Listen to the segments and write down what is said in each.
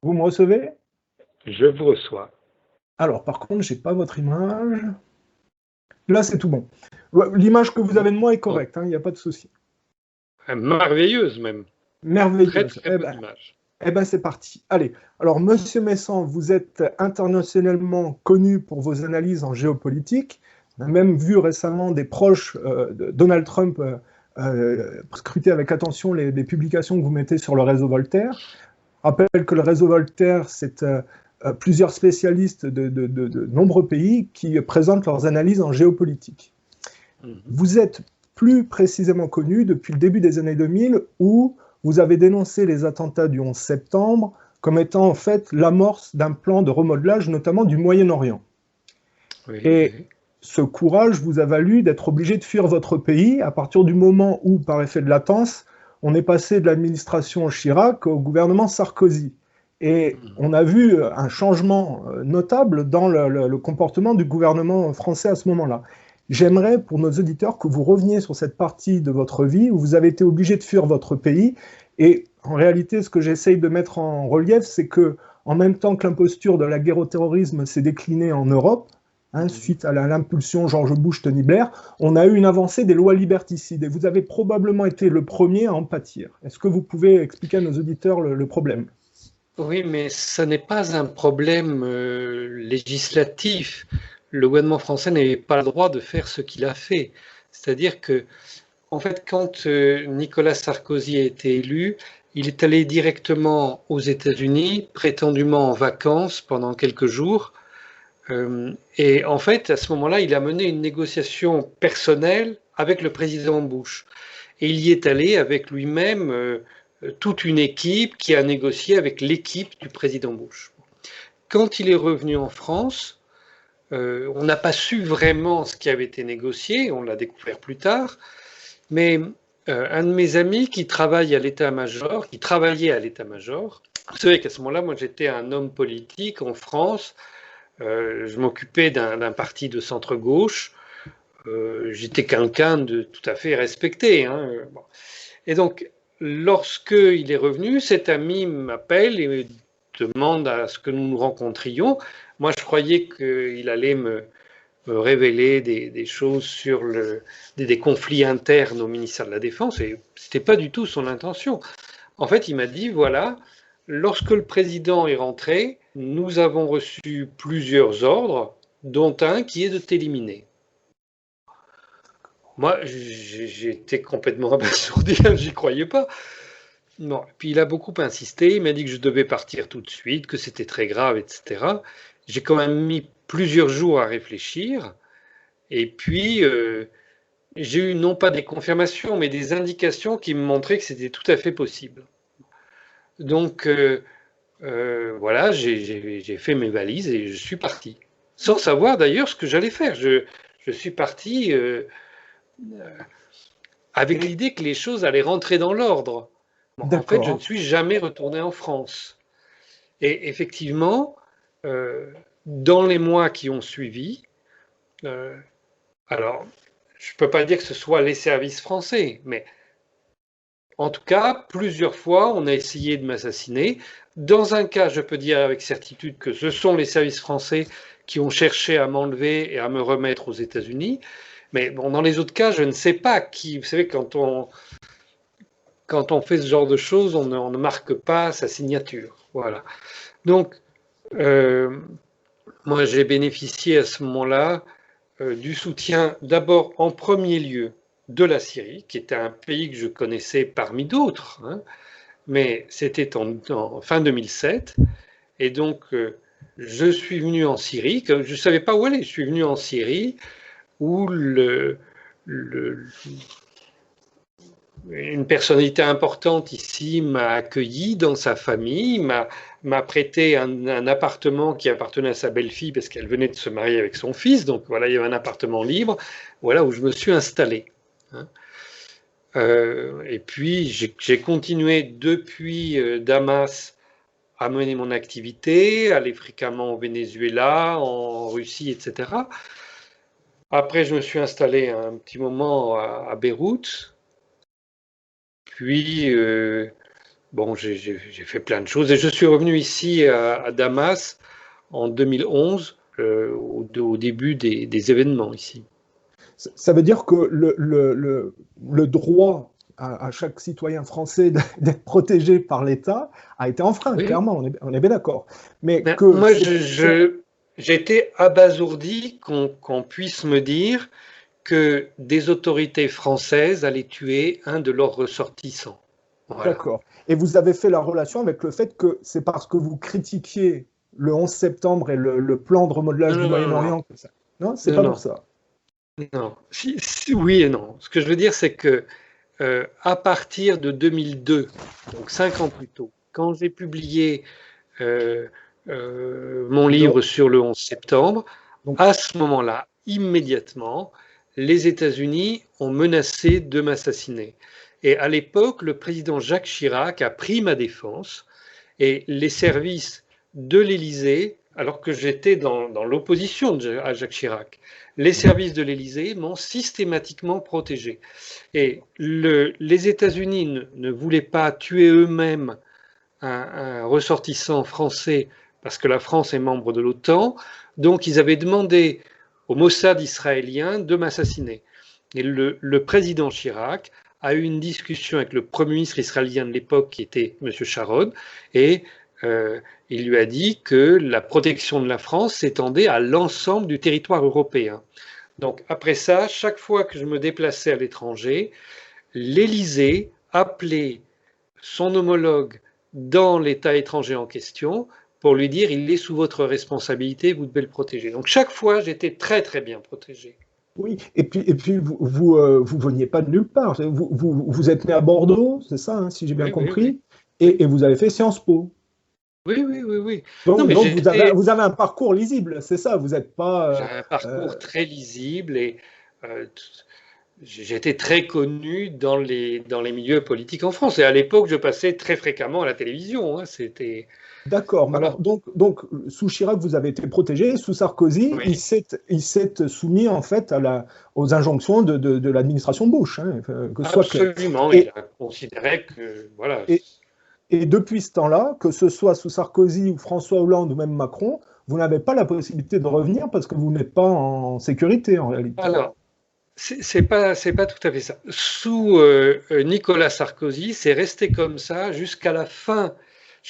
Vous me recevez? Je vous reçois. Alors, par contre, j'ai pas votre image. Là, c'est tout bon. Ouais, l'image que vous avez de moi est Oh, correcte, il n'y a pas de souci. merveilleuse même. Très Merveilleuse. très bonne image. C'est parti. Allez. Alors, Monsieur Messan, vous êtes internationalement connu pour vos analyses en géopolitique. On a même vu récemment des proches de Donald Trump scruter avec attention les publications que vous mettez sur le réseau Voltaire. Je rappelle que le réseau Voltaire, c'est plusieurs spécialistes de nombreux pays qui présentent leurs analyses en géopolitique. Vous êtes plus précisément connu depuis le début des années 2000 où vous avez dénoncé les attentats du 11 septembre comme étant en fait l'amorce d'un plan de remodelage, notamment du Moyen-Orient. Oui, Et oui. ce courage vous a valu d'être obligé de fuir votre pays à partir du moment où, par effet de latence, on est passé de l'administration Chirac au gouvernement Sarkozy. Et on a vu un changement notable dans le comportement du gouvernement français à ce moment-là. J'aimerais, pour nos auditeurs, que vous reveniez sur cette partie de votre vie où vous avez été obligé de fuir votre pays. Et en réalité, ce que j'essaye de mettre en relief, c'est que, en même temps que l'imposture de la guerre au terrorisme s'est déclinée en Europe, suite à l'impulsion George Bush-Tony Blair, on a eu une avancée des lois liberticides. Et vous avez probablement été le premier à en pâtir. Est-ce que vous pouvez expliquer à nos auditeurs le problème? Oui, mais ça n'est pas un problème législatif. Le gouvernement français n'avait pas le droit de faire ce qu'il a fait. C'est-à-dire que, en fait, quand Nicolas Sarkozy a été élu, il est allé directement aux États-Unis, prétendument en vacances pendant quelques jours. Et en fait, à ce moment-là, il a mené une négociation personnelle avec le président Bush. Et il y est allé avec lui-même toute une équipe qui a négocié avec l'équipe du président Bush. Quand il est revenu en France, on n'a pas su vraiment ce qui avait été négocié, on l'a découvert plus tard, mais un de mes amis qui travaille à l'état-major, qui travaillait à l'état-major, vous savez qu'à ce moment-là, moi j'étais un homme politique en France, je m'occupais d'un parti de centre-gauche, j'étais quelqu'un de tout à fait respecté. Hein. Bon. Et donc, lorsqu'il est revenu, cet ami m'appelle et me demande à ce que nous nous rencontrions. Moi, je croyais qu'il allait me révéler des choses sur des conflits internes au ministère de la Défense, et ce n'était pas du tout son intention. En fait, il m'a dit, voilà, lorsque le président est rentré, nous avons reçu plusieurs ordres, dont un qui est de t'éliminer. Moi, j'étais complètement abasourdi, j'y croyais pas. Non. Puis il a beaucoup insisté, il m'a dit que je devais partir tout de suite, que c'était très grave, etc. J'ai quand même mis plusieurs jours à réfléchir, et puis j'ai eu non pas des confirmations, mais des indications qui me montraient que c'était tout à fait possible. Donc voilà, j'ai fait mes valises et je suis parti. Sans savoir d'ailleurs ce que j'allais faire. Je suis parti avec l'idée que les choses allaient rentrer dans l'ordre. Bon, en fait, je ne D'accord. suis jamais retourné en France. Et effectivement, euh, dans les mois qui ont suivi, euh, alors je ne peux pas dire que ce soit les services français, mais en tout cas, plusieurs fois, on a essayé de m'assassiner. Dans un cas, je peux dire avec certitude que ce sont les services français qui ont cherché à m'enlever et à me remettre aux États-Unis. Mais bon, dans les autres cas, je ne sais pas qui. Vous savez, quand on fait ce genre de choses, on ne marque pas sa signature. Voilà. Donc, euh, moi, j'ai bénéficié à ce moment-là du soutien d'abord en premier lieu de la Syrie, qui était un pays que je connaissais parmi d'autres, hein, mais c'était en fin 2007. Et donc, je suis venu en Syrie, je ne savais pas où aller, je suis venu en Syrie, où le, une personnalité importante ici m'a accueilli dans sa famille, m'a prêté un appartement qui appartenait à sa belle-fille parce qu'elle venait de se marier avec son fils. Donc voilà, il y avait un appartement libre, voilà où je me suis installé. Hein. Et puis j'ai continué depuis Damas à mener mon activité, aller fréquemment au Venezuela, en Russie, etc. Après, je me suis installé un petit moment à Beyrouth. Puis bon, j'ai fait plein de choses et je suis revenu ici à Damas en 2011, au début des événements ici. Ça veut dire que le droit à chaque citoyen français d'être protégé par l'État a été enfreint, Oui, clairement, on est bien d'accord. Mais mais que moi, j'ai été abasourdi qu'on puisse me dire que des autorités françaises allaient tuer un de leurs ressortissants. Voilà. d'accord. Et vous avez fait la relation avec le fait que c'est parce que vous critiquiez le 11 septembre et le plan de remodelage Non, du non, non, non, Moyen-Orient que ça. Non, c'est non, pas pour non, ça. non. Oui et non. Ce que je veux dire, c'est que à partir de 2002, donc 5 ans plus tôt, quand j'ai publié euh, mon Donc, livre sur le 11 septembre, donc, à ce moment-là, immédiatement, les États-Unis ont menacé de m'assassiner. Et à l'époque, le président Jacques Chirac a pris ma défense et les services de l'Élysée, alors que j'étais dans l'opposition à Jacques Chirac, les services de l'Élysée m'ont systématiquement protégé. Et les États-Unis ne voulaient pas tuer eux-mêmes un ressortissant français parce que la France est membre de l'OTAN, donc ils avaient demandé au Mossad israélien de m'assassiner. Et le président Chirac a eu une discussion avec le premier ministre israélien de l'époque, qui était M. Sharon, et il lui a dit que la protection de la France s'étendait à l'ensemble du territoire européen. Donc après ça, chaque fois que je me déplaçais à l'étranger, l'Élysée appelait son homologue dans l'État étranger en question pour lui dire il est sous votre responsabilité, vous devez le protéger. Donc chaque fois, j'étais très très bien protégé. oui, et puis vous veniez pas de nulle part. Vous êtes né à Bordeaux, c'est ça, hein, si j'ai bien Oui, oui, oui. compris, Oui, et vous avez fait Sciences Po. oui, oui, oui. Oui. Non, Donc, mais donc vous avez un parcours lisible, c'est ça, vous n'êtes j'ai pas... un euh, parcours très lisible et euh, j'étais très connu dans les milieux politiques en France. Et à l'époque, je passais très fréquemment à la télévision. Hein. C'était. d'accord, mais Voilà. alors, donc, sous Chirac, vous avez été protégé, sous Sarkozy, Oui, il s'est soumis en fait aux injonctions de l'administration Bush, hein, que ce soit clair. absolument. Il Et, a considéré que. Voilà. et, et depuis ce temps-là, que ce soit sous Sarkozy ou François Hollande ou même Macron, vous n'avez pas la possibilité de revenir parce que vous n'êtes pas en sécurité en réalité. Alors, c'est pas tout à fait ça. Sous Nicolas Sarkozy, c'est resté comme ça jusqu'à la fin,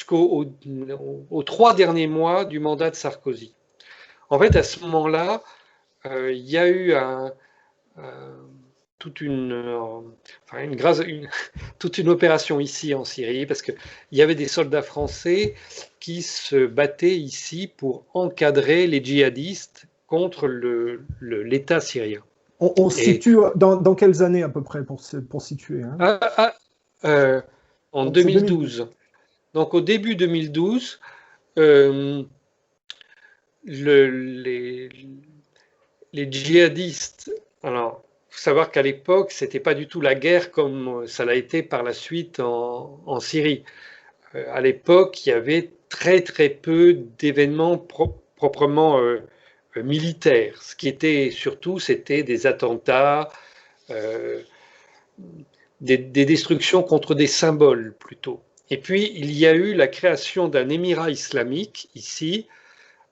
aux 3 derniers mois du mandat de Sarkozy. En fait, à ce moment-là, il y a eu un- toute enfin, toute une opération ici en Syrie, parce qu'il y avait des soldats français qui se battaient ici pour encadrer les djihadistes contre l'État syrien. On se Et situe dans quelles années à peu près pour situer, hein. ah, ah, euh, en Donc c'est 2012. 2012. Donc au début 2012, euh, le- les, les djihadistes, alors il faut savoir qu'à l'époque, c'était pas du tout la guerre comme ça l'a été par la suite en Syrie. À l'époque, il y avait très très peu d'événements proprement militaires. Ce qui était surtout, c'était des attentats, euh, des destructions contre des symboles plutôt. Et puis, il y a eu la création d'un émirat islamique ici,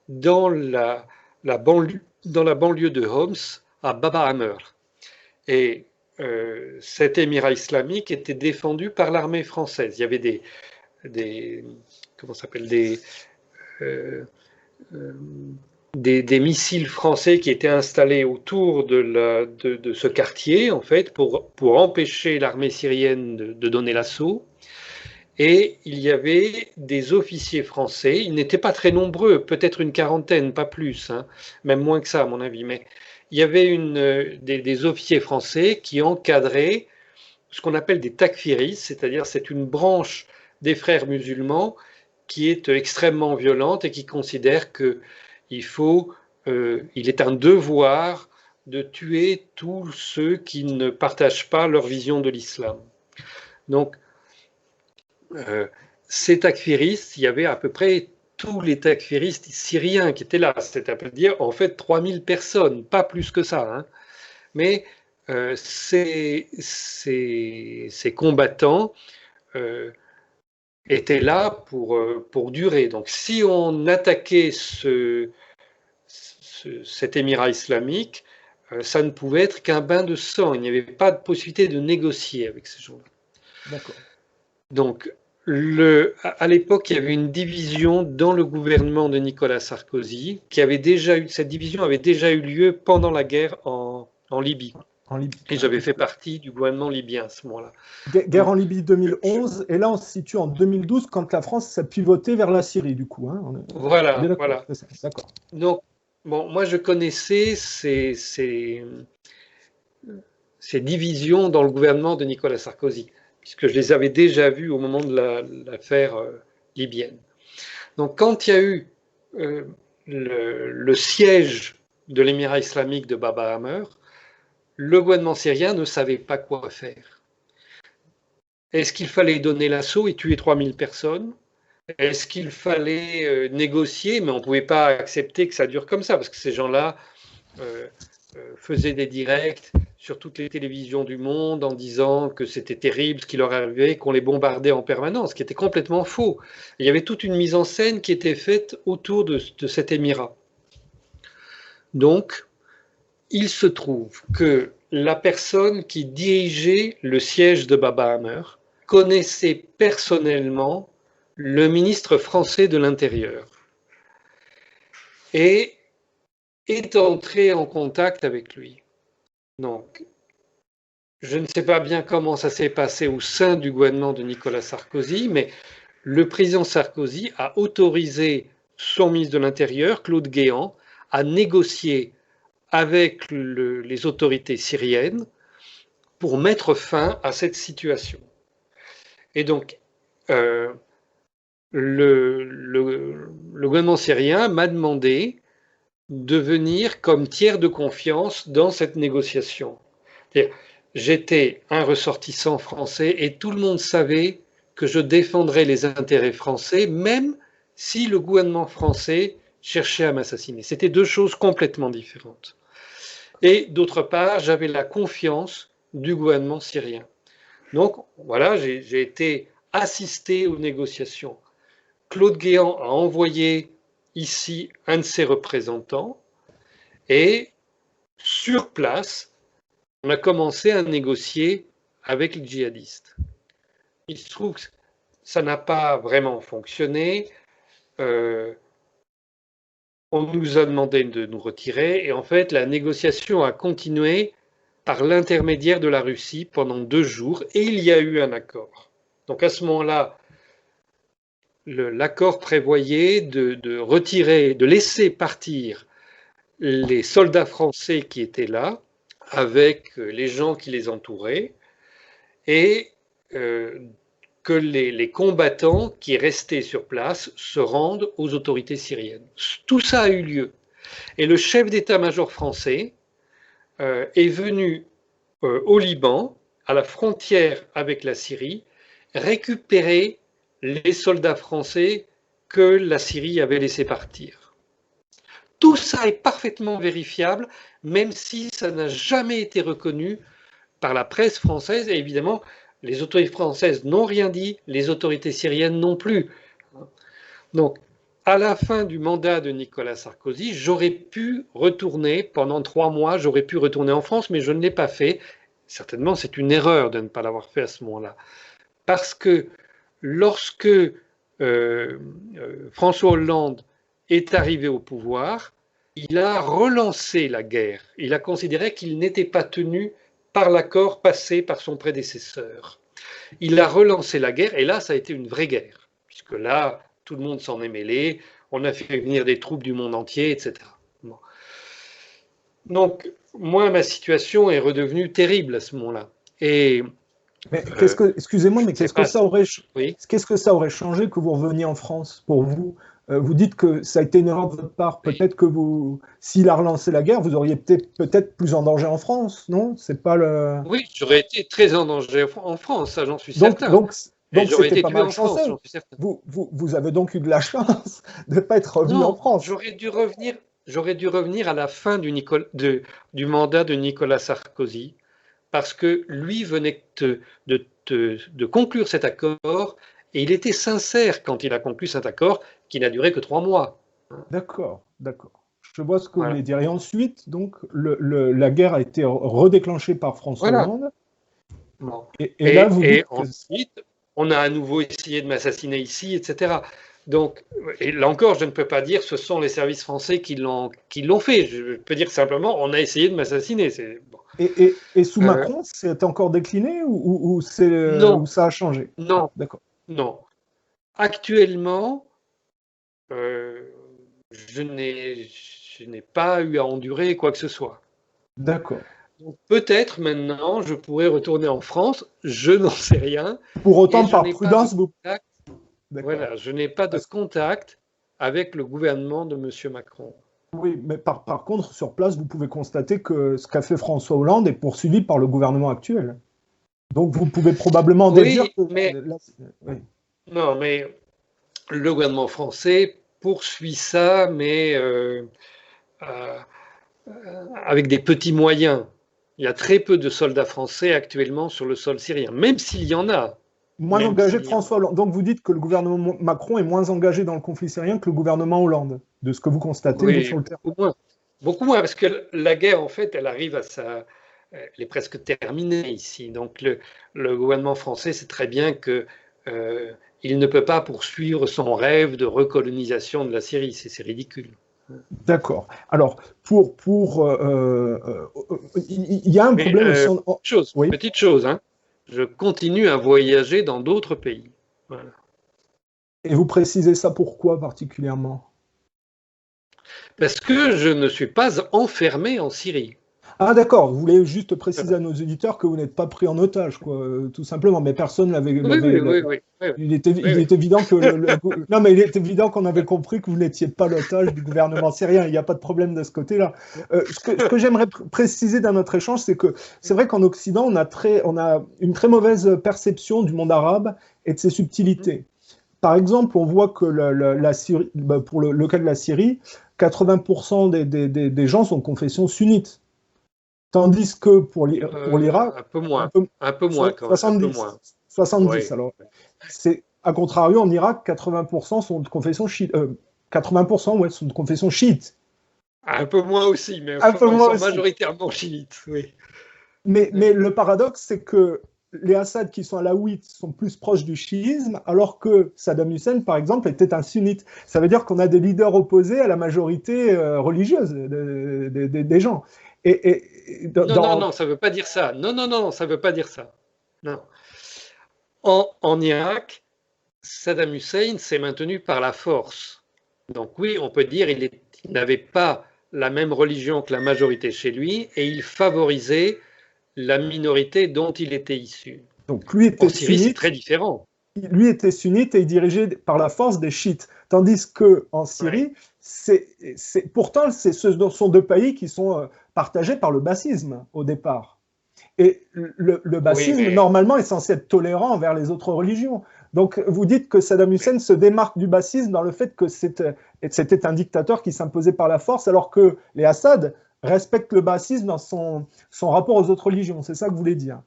dans la banlieue de Homs, à Baba Amr. Et cet émirat islamique était défendu par l'armée française. Il y avait des comment s'appelle, euh, euh, des missiles français qui étaient installés autour de ce quartier, en fait, pour empêcher l'armée syrienne de donner l'assaut. Et il y avait des officiers français, ils n'étaient pas très nombreux, peut-être une quarantaine, pas plus, hein, même moins que ça à mon avis, mais il y avait des officiers français qui encadraient ce qu'on appelle des takfiris, c'est-à-dire c'est une branche des frères musulmans qui est extrêmement violente et qui considère il est un devoir de tuer tous ceux qui ne partagent pas leur vision de l'islam. Donc, euh, ces takfiristes, il y avait à peu près tous les takfiristes syriens qui étaient là. C'est-à-dire, en fait, 3000 personnes, pas plus que ça. Hein. Mais ces combattants était là pour durer. Donc si on attaquait cet émirat islamique, ça ne pouvait être qu'un bain de sang. Il n'y avait pas de possibilité de négocier avec ces gens-là. D'accord. Donc, à l'époque, il y avait une division dans le gouvernement de Nicolas Sarkozy, cette division avait déjà eu lieu pendant la guerre en Libye. En Libye. Et j'avais fait partie du gouvernement libyen à ce moment-là. Guerre en Libye 2011, et là on se situe en 2012 quand la France s'est pivotée vers la Syrie, du coup. Hein. Voilà, voilà. D'accord. Donc, bon, moi je connaissais ces divisions dans le gouvernement de Nicolas Sarkozy, puisque je les avais déjà vues au moment de l'affaire libyenne. Donc quand il y a eu le siège de l'émirat islamique de Bab el-Hamer, le gouvernement syrien ne savait pas quoi faire. Est-ce qu'il fallait donner l'assaut et tuer 3000 personnes? Est-ce qu'il fallait négocier? Mais on ne pouvait pas accepter que ça dure comme ça, parce que ces gens-là faisaient des directs sur toutes les télévisions du monde en disant que c'était terrible ce qui leur arrivait, qu'on les bombardait en permanence, ce qui était complètement faux. Il y avait toute une mise en scène qui était faite autour de cet émirat. Donc, il se trouve que la personne qui dirigeait le siège de Bab el-Hamer connaissait personnellement le ministre français de l'Intérieur et est entré en contact avec lui. Donc, je ne sais pas bien comment ça s'est passé au sein du gouvernement de Nicolas Sarkozy, mais le président Sarkozy a autorisé son ministre de l'Intérieur, Claude Guéant, à négocier avec les autorités syriennes pour mettre fin à cette situation. Et donc, le gouvernement syrien m'a demandé de venir comme tiers de confiance dans cette négociation. J'étais un ressortissant français et tout le monde savait que je défendrais les intérêts français, même si le gouvernement français cherchait à m'assassiner. C'était deux choses complètement différentes. Et d'autre part, j'avais la confiance du gouvernement syrien. Donc voilà, j'ai été assisté aux négociations. Claude Guéant a envoyé ici un de ses représentants et sur place, on a commencé à négocier avec les djihadistes. Il se trouve que ça n'a pas vraiment fonctionné. On nous a demandé de nous retirer et en fait la négociation a continué par l'intermédiaire de la Russie pendant 2 jours et il y a eu un accord. Donc à ce moment-là, l'accord prévoyait de retirer, de laisser partir les soldats français qui étaient là avec les gens qui les entouraient et que les combattants qui restaient sur place se rendent aux autorités syriennes. Tout ça a eu lieu. Et le chef d'état-major français est venu au Liban, à la frontière avec la Syrie, récupérer les soldats français que la Syrie avait laissés partir. Tout ça est parfaitement vérifiable, même si ça n'a jamais été reconnu par la presse française. Et évidemment, les autorités françaises n'ont rien dit, les autorités syriennes non plus. Donc, à la fin du mandat de Nicolas Sarkozy, j'aurais pu retourner, pendant 3 mois, j'aurais pu retourner en France, mais je ne l'ai pas fait. Certainement, c'est une erreur de ne pas l'avoir fait à ce moment-là. Parce que lorsque François Hollande est arrivé au pouvoir, il a relancé la guerre. Il a considéré qu'il n'était pas tenu par l'accord passé par son prédécesseur. Il a relancé la guerre et là, ça a été une vraie guerre, puisque là, tout le monde s'en est mêlé, on a fait venir des troupes du monde entier, etc. Bon. Donc, moi, ma situation est redevenue terrible à ce moment-là. Et mais excusez-moi, mais qu'est-ce que ça aurait changé que vous reveniez en France pour vous? Vous dites que ça a été une erreur de votre part. Peut-être que s'il a relancé la guerre, vous auriez peut-être plus en danger en France, non? C'est pas le. Oui, j'aurais été très en danger en France, ça j'en suis certain. Donc c'était pas mal chanceux. Vous avez donc eu de la chance de ne pas être revenu en France. J'aurais dû revenir à la fin du mandat de Nicolas Sarkozy, parce que lui venait de conclure cet accord Et il était sincère quand il a conclu cet accord qui n'a duré que 3 mois. D'accord, d'accord. Je vois ce que vous Voilà. voulez dire. Et ensuite, donc, la guerre a été redéclenchée par François Voilà. Hollande. Bon. Et là, vous Et dites que... ensuite, on a à nouveau essayé de m'assassiner ici, etc. Donc, et là encore, je ne peux pas dire ce sont les services français qui l'ont fait. Je peux dire simplement, on a essayé de m'assassiner. Bon. Et sous Macron, c'est encore décliné ou ça a changé? Non, d'accord. non. Actuellement, je n'ai pas eu à endurer quoi que ce soit. D'accord. Peut-être maintenant, je pourrais retourner en France, je n'en sais rien. Pour autant, par prudence, vous... Voilà, je n'ai pas de contact avec le gouvernement de M. Macron. Oui, mais par contre, sur place, vous pouvez constater que ce qu'a fait François Hollande est poursuivi par le gouvernement actuel. Donc vous pouvez probablement déduire que... Non, mais le gouvernement français poursuit ça, mais avec des petits moyens. Il y a très peu de soldats français actuellement sur le sol syrien, même s'il y en a. Moins engagé que François Hollande. Donc vous dites que le gouvernement Macron est moins engagé dans le conflit syrien que le gouvernement Hollande, de ce que vous constatez sur le terrain. Beaucoup moins, parce que la guerre, en fait, elle arrive à sa... Elle est presque terminée ici. Donc le gouvernement français sait très bien que il ne peut pas poursuivre son rêve de recolonisation de la Syrie. C'est ridicule. D'accord. Alors, il y a un problème aussi. Petite chose, hein. Je continue à voyager dans d'autres pays. Voilà. Et vous précisez ça pourquoi particulièrement? Parce que je ne suis pas enfermé en Syrie. Ah d'accord, vous voulez juste préciser à nos auditeurs que vous n'êtes pas pris en otage, quoi, tout simplement, mais personne l'avait... Oui. Il est évident que... Non, mais il est évident qu'on avait compris que vous n'étiez pas l'otage du gouvernement syrien, il n'y a pas de problème de ce côté-là. Ce que j'aimerais préciser dans notre échange, c'est que c'est vrai qu'en Occident, on a une très mauvaise perception du monde arabe et de ses subtilités. Par exemple, on voit que la Syrie, pour le cas de la Syrie, 80% des gens sont de confession sunnite. Tandis que pour l'Irak, un peu moins quand même, 70, oui. Alors, à contrario, en Irak, 80% sont de confession chiite. 80%, ouais, sont de confession chiite. Un peu moins aussi, mais ils sont majoritairement chiites, oui. Mais le paradoxe, c'est que les Assad qui sont alaouites sont plus proches du chiisme, alors que Saddam Hussein, par exemple, était un sunnite. Ça veut dire qu'on a des leaders opposés à la majorité religieuse des gens. Non, ça ne veut pas dire ça. Non, ça ne veut pas dire ça. Non. En Irak, Saddam Hussein s'est maintenu par la force. Donc oui, on peut dire qu'il n'avait pas la même religion que la majorité chez lui et il favorisait la minorité dont il était issu. Donc lui était en Syrie, c'est très différent. Lui était sunnite et il dirigeait par la force des chiites. Tandis qu'en Syrie, pourtant, ce sont deux pays qui sont partagés par le bassisme au départ. Et le bassisme, normalement, est censé être tolérant envers les autres religions. Donc, vous dites que Saddam Hussein se démarque du bassisme dans le fait que c'était un dictateur qui s'imposait par la force, alors que les Assad respectent le bassisme dans son rapport aux autres religions. C'est ça que vous voulez dire?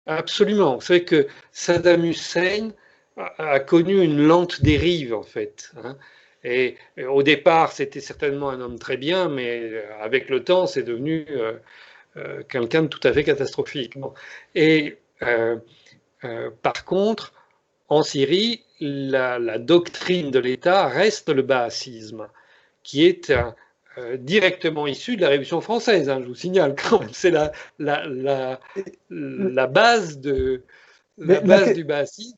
Absolument. Vous savez que Saddam Hussein a connu une lente dérive, en fait. Hein. Et au départ, c'était certainement un homme très bien, mais avec le temps, c'est devenu quelqu'un de tout à fait catastrophique. Bon. Et par contre, en Syrie, la doctrine de l'État reste le baasisme, qui est directement issu de la Révolution française, hein, je vous signale quand même. C'est la base du baasisme,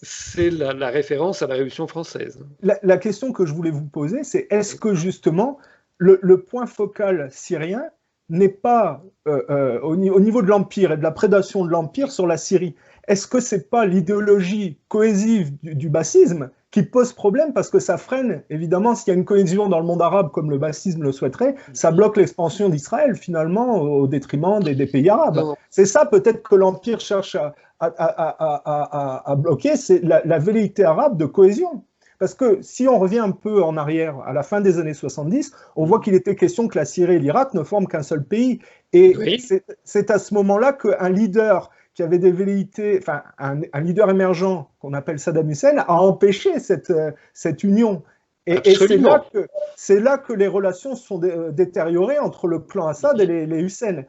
c'est la référence à la Révolution française. La question que je voulais vous poser, c'est est-ce que justement le point focal syrien n'est pas au niveau de l'Empire et de la prédation de l'Empire sur la Syrie? Est-ce que ce n'est pas l'idéologie cohésive du bassisme qui pose problème parce que ça freine, évidemment, s'il y a une cohésion dans le monde arabe comme le bassisme le souhaiterait, ça bloque l'expansion d'Israël finalement au détriment des pays arabes. C'est ça peut-être que l'Empire cherche à bloquer, c'est la velléité arabe de cohésion. Parce que si on revient un peu en arrière, à la fin des années 70, on voit qu'il était question que la Syrie et l'Irak ne forment qu'un seul pays. Et c'est à ce moment-là qu'un leader qui avait des velléités, enfin un leader émergent qu'on appelle Saddam Hussein, a empêché cette union. Et c'est là que les relations sont détériorées entre le clan Assad et les Hussein.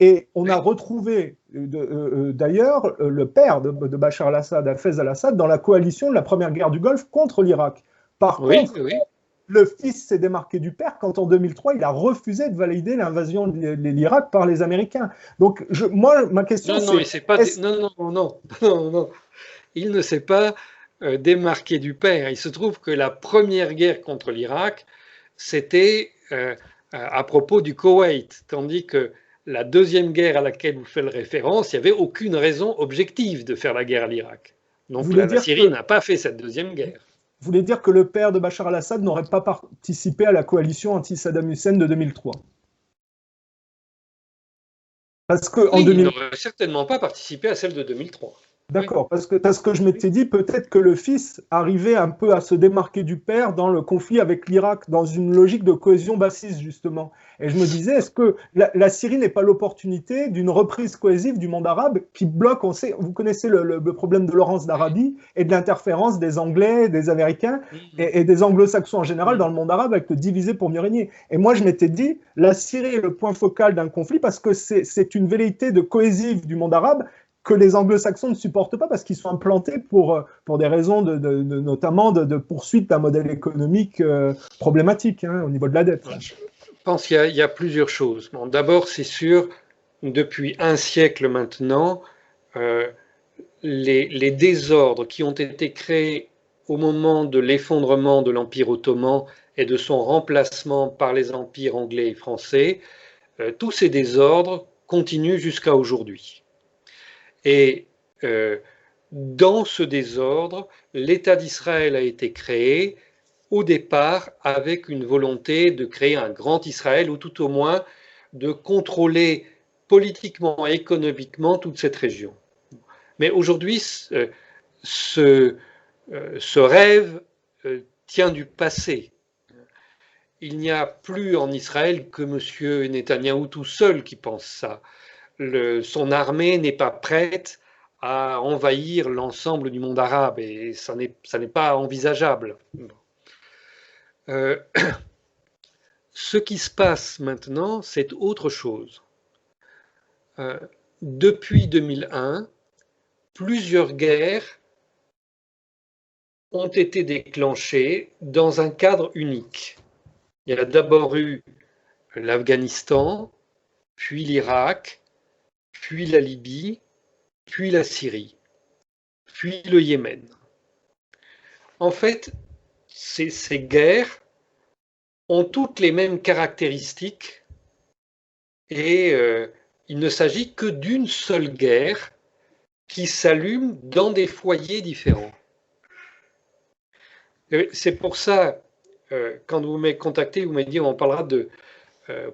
Et on a retrouvé d'ailleurs le père de Bachar al-Assad, Hafez al-Assad, dans la coalition de la première guerre du Golfe contre l'Irak. Par contre, le fils s'est démarqué du père quand en 2003, il a refusé de valider l'invasion de l'Irak par les Américains. Donc, moi, ma question c'est... Non. Il ne s'est pas démarqué du père. Il se trouve que la première guerre contre l'Irak, c'était à propos du Koweït, tandis que la deuxième guerre à laquelle vous faites référence, il n'y avait aucune raison objective de faire la guerre à l'Irak. Donc la Syrie n'a pas fait cette deuxième guerre. Vous voulez dire que le père de Bachar al-Assad n'aurait pas participé à la coalition anti-Saddam Hussein de 2003? Parce que il n'aurait certainement pas participé à celle de 2003. D'accord, parce que je m'étais dit peut-être que le fils arrivait un peu à se démarquer du père dans le conflit avec l'Irak, dans une logique de cohésion bassiste, justement. Et je me disais, est-ce que la Syrie n'est pas l'opportunité d'une reprise cohésive du monde arabe qui bloque, vous connaissez le problème de Laurence d'Arabie et de l'interférence des Anglais, des Américains et des Anglo-Saxons en général dans le monde arabe avec le diviser pour mieux régner. Et moi, je m'étais dit, la Syrie est le point focal d'un conflit parce que c'est une velléité de cohésive du monde arabe que les anglo-saxons ne supportent pas parce qu'ils sont implantés pour des raisons notamment de poursuite d'un modèle économique problématique au niveau de la dette. Je pense qu'il y a plusieurs choses. Bon, d'abord, c'est sûr, depuis un siècle maintenant, les désordres qui ont été créés au moment de l'effondrement de l'Empire ottoman et de son remplacement par les empires anglais et français, tous ces désordres continuent jusqu'à aujourd'hui. Et dans ce désordre, l'État d'Israël a été créé au départ avec une volonté de créer un grand Israël, ou tout au moins de contrôler politiquement et économiquement toute cette région. Mais aujourd'hui, ce rêve tient du passé. Il n'y a plus en Israël que M. Netanyahou tout seul qui pense ça. Son armée n'est pas prête à envahir l'ensemble du monde arabe et ça n'est pas envisageable. Ce qui se passe maintenant, c'est autre chose. Depuis 2001, plusieurs guerres ont été déclenchées dans un cadre unique. Il y a d'abord eu l'Afghanistan, puis l'Irak, puis la Libye, puis la Syrie, puis le Yémen. En fait, ces guerres ont toutes les mêmes caractéristiques et il ne s'agit que d'une seule guerre qui s'allume dans des foyers différents. C'est pour ça, quand vous m'avez contacté, vous m'avez dit on parlera de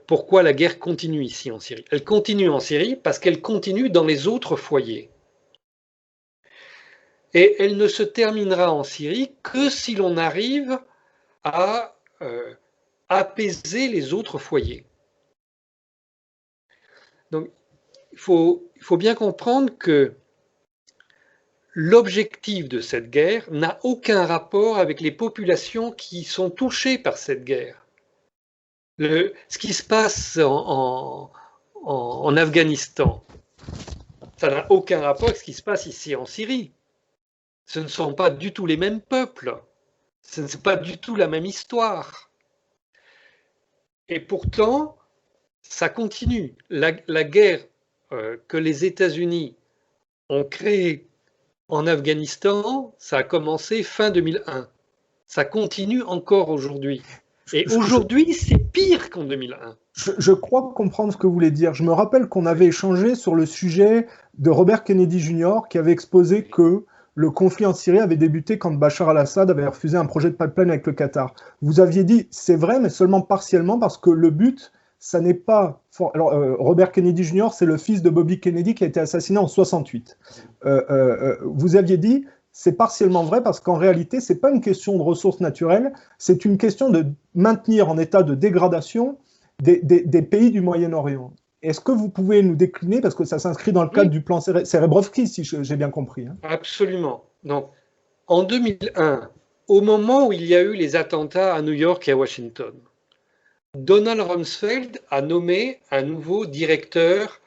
pourquoi la guerre continue ici en Syrie. Elle continue en Syrie parce qu'elle continue dans les autres foyers. Et elle ne se terminera en Syrie que si l'on arrive à apaiser les autres foyers. Donc, il faut bien comprendre que l'objectif de cette guerre n'a aucun rapport avec les populations qui sont touchées par cette guerre. Ce qui se passe en Afghanistan, ça n'a aucun rapport avec ce qui se passe ici en Syrie. Ce ne sont pas du tout les mêmes peuples. Ce n'est pas du tout la même histoire. Et pourtant, ça continue. La guerre que les États-Unis ont créée en Afghanistan, ça a commencé fin 2001. Ça continue encore aujourd'hui. Et aujourd'hui, c'est pire qu'en 2001. Je crois comprendre ce que vous voulez dire. Je me rappelle qu'on avait échangé sur le sujet de Robert Kennedy Jr. qui avait exposé que le conflit en Syrie avait débuté quand Bachar al-Assad avait refusé un projet de pipeline avec le Qatar. Vous aviez dit, c'est vrai, mais seulement partiellement, parce que le but, ça n'est pas... Alors, Robert Kennedy Jr., c'est le fils de Bobby Kennedy qui a été assassiné en 68. Vous aviez dit, c'est partiellement vrai, parce qu'en réalité, ce n'est pas une question de ressources naturelles, c'est une question de maintenir en état de dégradation des pays du Moyen-Orient. Est-ce que vous pouvez nous décliner, parce que ça s'inscrit dans le cadre du plan Serebrovski, si j'ai bien compris. Hein. Absolument. Donc, en 2001, au moment où il y a eu les attentats à New York et à Washington, Donald Rumsfeld a nommé un nouveau directeur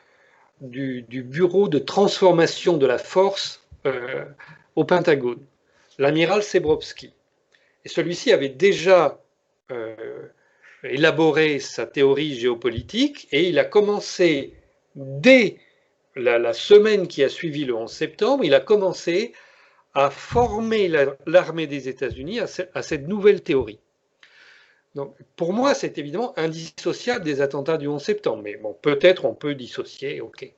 du bureau de transformation de la force au Pentagone, l'amiral Serebrovski. Et celui-ci avait déjà élaboré sa théorie géopolitique et il a commencé, dès la semaine qui a suivi le 11 septembre, il a commencé à former l'armée des États-Unis à cette nouvelle théorie. Donc, pour moi, c'est évidemment indissociable des attentats du 11 septembre, mais bon, peut-être on peut dissocier, ok.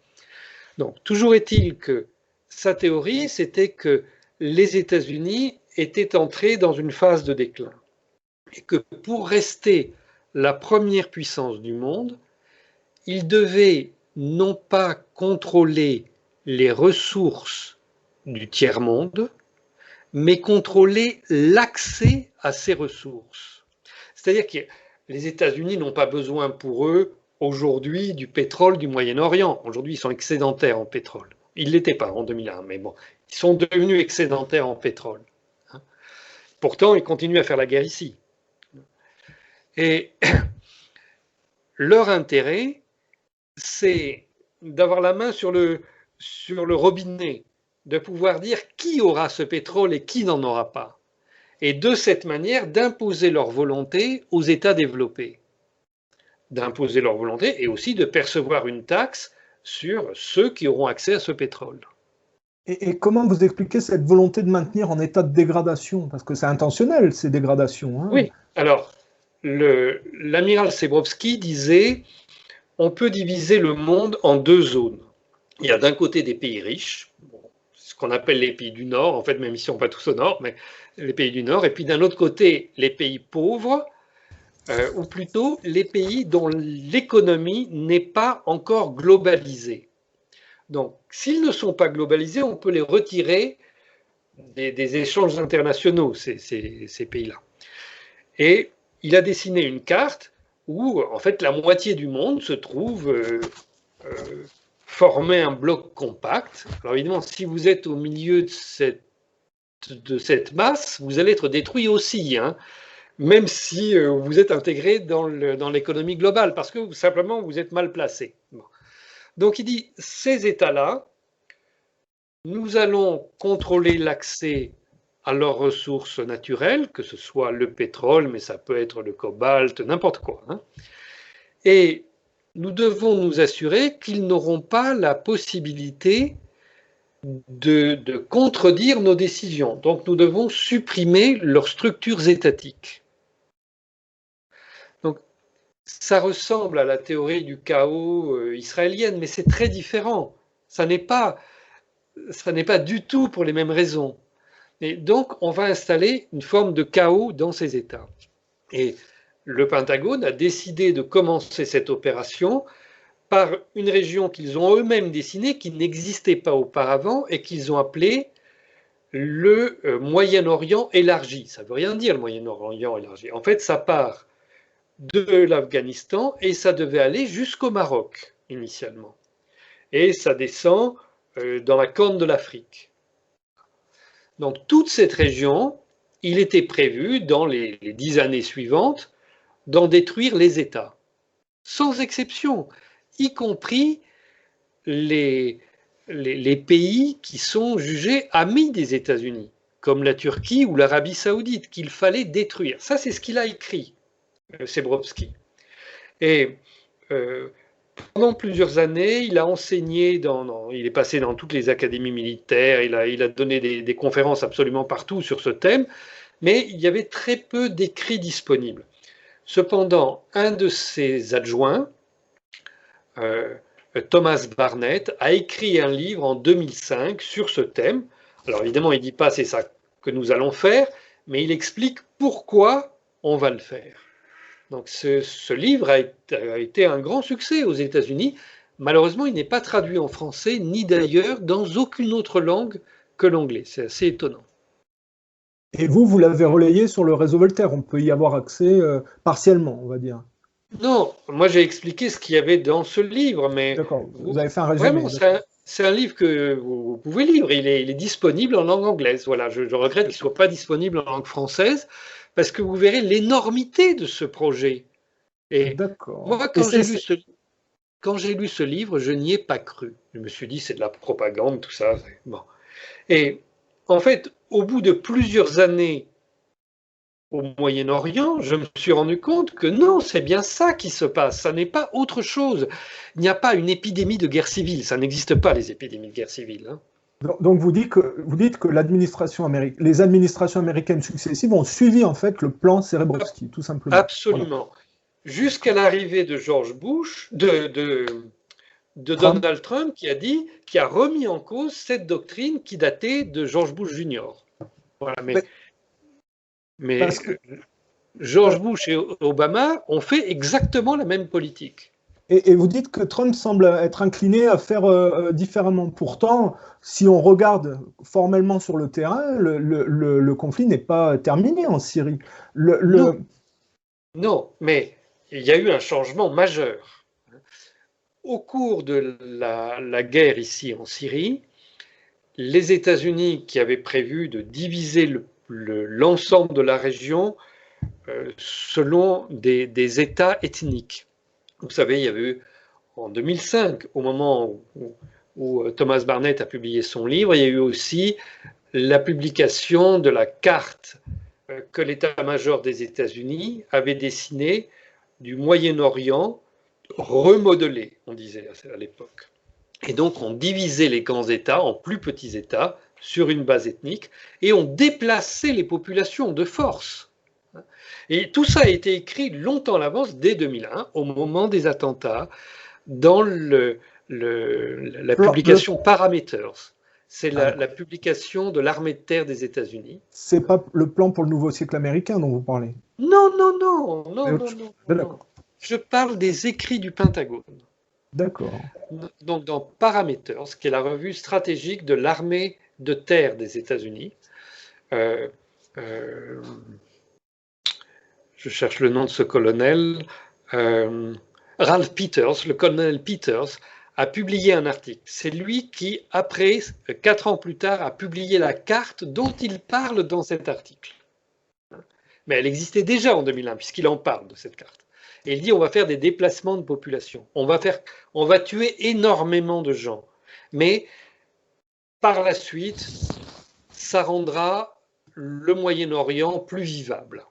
Donc, toujours est-il que sa théorie, c'était que les États-Unis étaient entrés dans une phase de déclin et que pour rester la première puissance du monde, ils devaient non pas contrôler les ressources du tiers-monde, mais contrôler l'accès à ces ressources. C'est-à-dire que les États-Unis n'ont pas besoin pour eux aujourd'hui du pétrole du Moyen-Orient. Aujourd'hui, ils sont excédentaires en pétrole. Ils ne l'étaient pas en 2001, mais bon, ils sont devenus excédentaires en pétrole. Pourtant, ils continuent à faire la guerre ici. Et leur intérêt, c'est d'avoir la main sur le robinet, de pouvoir dire qui aura ce pétrole et qui n'en aura pas. Et de cette manière, d'imposer leur volonté aux États développés. D'imposer leur volonté et aussi de percevoir une taxe sur ceux qui auront accès à ce pétrole. Et comment vous expliquez cette volonté de maintenir en état de dégradation? Parce que c'est intentionnel, ces dégradations. Hein. Oui, alors, l'amiral Serebrovski disait on peut diviser le monde en deux zones. Il y a d'un côté des pays riches, ce qu'on appelle les pays du Nord, en fait, même si on ne sont pas tous au Nord, mais les pays du Nord, et puis d'un autre côté, les pays pauvres, ou plutôt les pays dont l'économie n'est pas encore globalisée. Donc, s'ils ne sont pas globalisés, on peut les retirer des échanges internationaux, ces pays-là. Et il a dessiné une carte où, en fait, la moitié du monde se trouve former un bloc compact. Alors évidemment, si vous êtes au milieu de cette masse, vous allez être détruit aussi, hein, même si vous êtes intégré dans l'économie globale, parce que simplement vous êtes mal placé. Bon. Donc il dit, ces États-là, nous allons contrôler l'accès à leurs ressources naturelles, que ce soit le pétrole, mais ça peut être le cobalt, n'importe quoi. Hein. Et nous devons nous assurer qu'ils n'auront pas la possibilité de contredire nos décisions. Donc nous devons supprimer leurs structures étatiques. Donc ça ressemble à la théorie du chaos israélienne, mais c'est très différent. Ça n'est pas du tout pour les mêmes raisons. Et donc on va installer une forme de chaos dans ces États. Et le Pentagone a décidé de commencer cette opération par une région qu'ils ont eux-mêmes dessinée, qui n'existait pas auparavant et qu'ils ont appelée le Moyen-Orient élargi. Ça ne veut rien dire le Moyen-Orient élargi. En fait, ça part de l'Afghanistan et ça devait aller jusqu'au Maroc initialement. Et ça descend dans la Corne de l'Afrique. Donc toute cette région, il était prévu dans les 10 années suivantes d'en détruire les États, sans exception, y compris les pays qui sont jugés amis des États-Unis, comme la Turquie ou l'Arabie Saoudite, qu'il fallait détruire. Ça, c'est ce qu'il a écrit, Serebrovski. Et pendant plusieurs années, il a enseigné, il est passé dans toutes les académies militaires, il a donné des conférences absolument partout sur ce thème, mais il y avait très peu d'écrits disponibles. Cependant, un de ses adjoints, Thomas Barnett, a écrit un livre en 2005 sur ce thème. Alors évidemment, il ne dit pas c'est ça que nous allons faire, mais il explique pourquoi on va le faire. Donc ce livre a été un grand succès aux États-Unis. Malheureusement, il n'est pas traduit en français, ni d'ailleurs dans aucune autre langue que l'anglais. C'est assez étonnant. Et vous l'avez relayé sur le réseau Voltaire. On peut y avoir accès partiellement, on va dire. Non, moi j'ai expliqué ce qu'il y avait dans ce livre, mais D'accord, vous avez fait un résumé. vraiment, c'est un livre que vous pouvez lire. Il est disponible en langue anglaise. Voilà, je regrette qu'il ne soit pas disponible en langue française, parce que vous verrez l'énormité de ce projet. Et D'accord. moi, quand j'ai lu ce livre, je n'y ai pas cru. Je me suis dit, c'est de la propagande, tout ça. Bon. Et en fait, au bout de plusieurs années au Moyen-Orient, je me suis rendu compte que non, c'est bien ça qui se passe, ça n'est pas autre chose. Il n'y a pas une épidémie de guerre civile, ça n'existe pas les épidémies de guerre civile. Hein. Donc vous dites que les administrations américaines successives ont suivi en fait le plan Cérebrovski, tout simplement. Voilà. Absolument. Jusqu'à l'arrivée de George Bush, de Trump, Donald Trump, qui a remis en cause cette doctrine qui datait de George Bush Jr. Voilà, mais parce que, George Bush et Obama ont fait exactement la même politique. et vous dites que Trump semble être incliné à faire différemment. Pourtant, si on regarde formellement sur le terrain, le conflit n'est pas terminé en Syrie. Non, non, mais il y a eu un changement majeur. Au cours de la guerre ici en Syrie, les États-Unis, qui avaient prévu de diviser l'ensemble de la région selon des États ethniques. Vous savez, il y avait eu en 2005, au moment où Thomas Barnett a publié son livre, il y a eu aussi la publication de la carte que l'état-major des États-Unis avait dessinée du Moyen-Orient remodelé, on disait à l'époque. Et donc on divisait les grands États en plus petits États sur une base ethnique et on déplaçait les populations de force. Et tout ça a été écrit longtemps à l'avance, dès 2001, au moment des attentats, dans la publication Parameters. C'est la publication de l'armée de terre des États-Unis. c'est pas le plan pour le nouveau siècle américain dont vous parlez. Non, non, non, non, non, non, non. D'accord. Je parle des écrits du Pentagone. D'accord. Donc dans Parameters, qui est la revue stratégique de l'armée de terre des États-Unis, euh, je cherche le nom de ce colonel, Ralph Peters, le colonel Peters, a publié un article. C'est lui qui, après, 4 ans plus tard, a publié la carte dont il parle dans cet article. Mais elle existait déjà en 2001, puisqu'il en parle de cette carte. Et il dit on va faire des déplacements de population. On va tuer énormément de gens. Mais par la suite, ça rendra le Moyen-Orient plus vivable.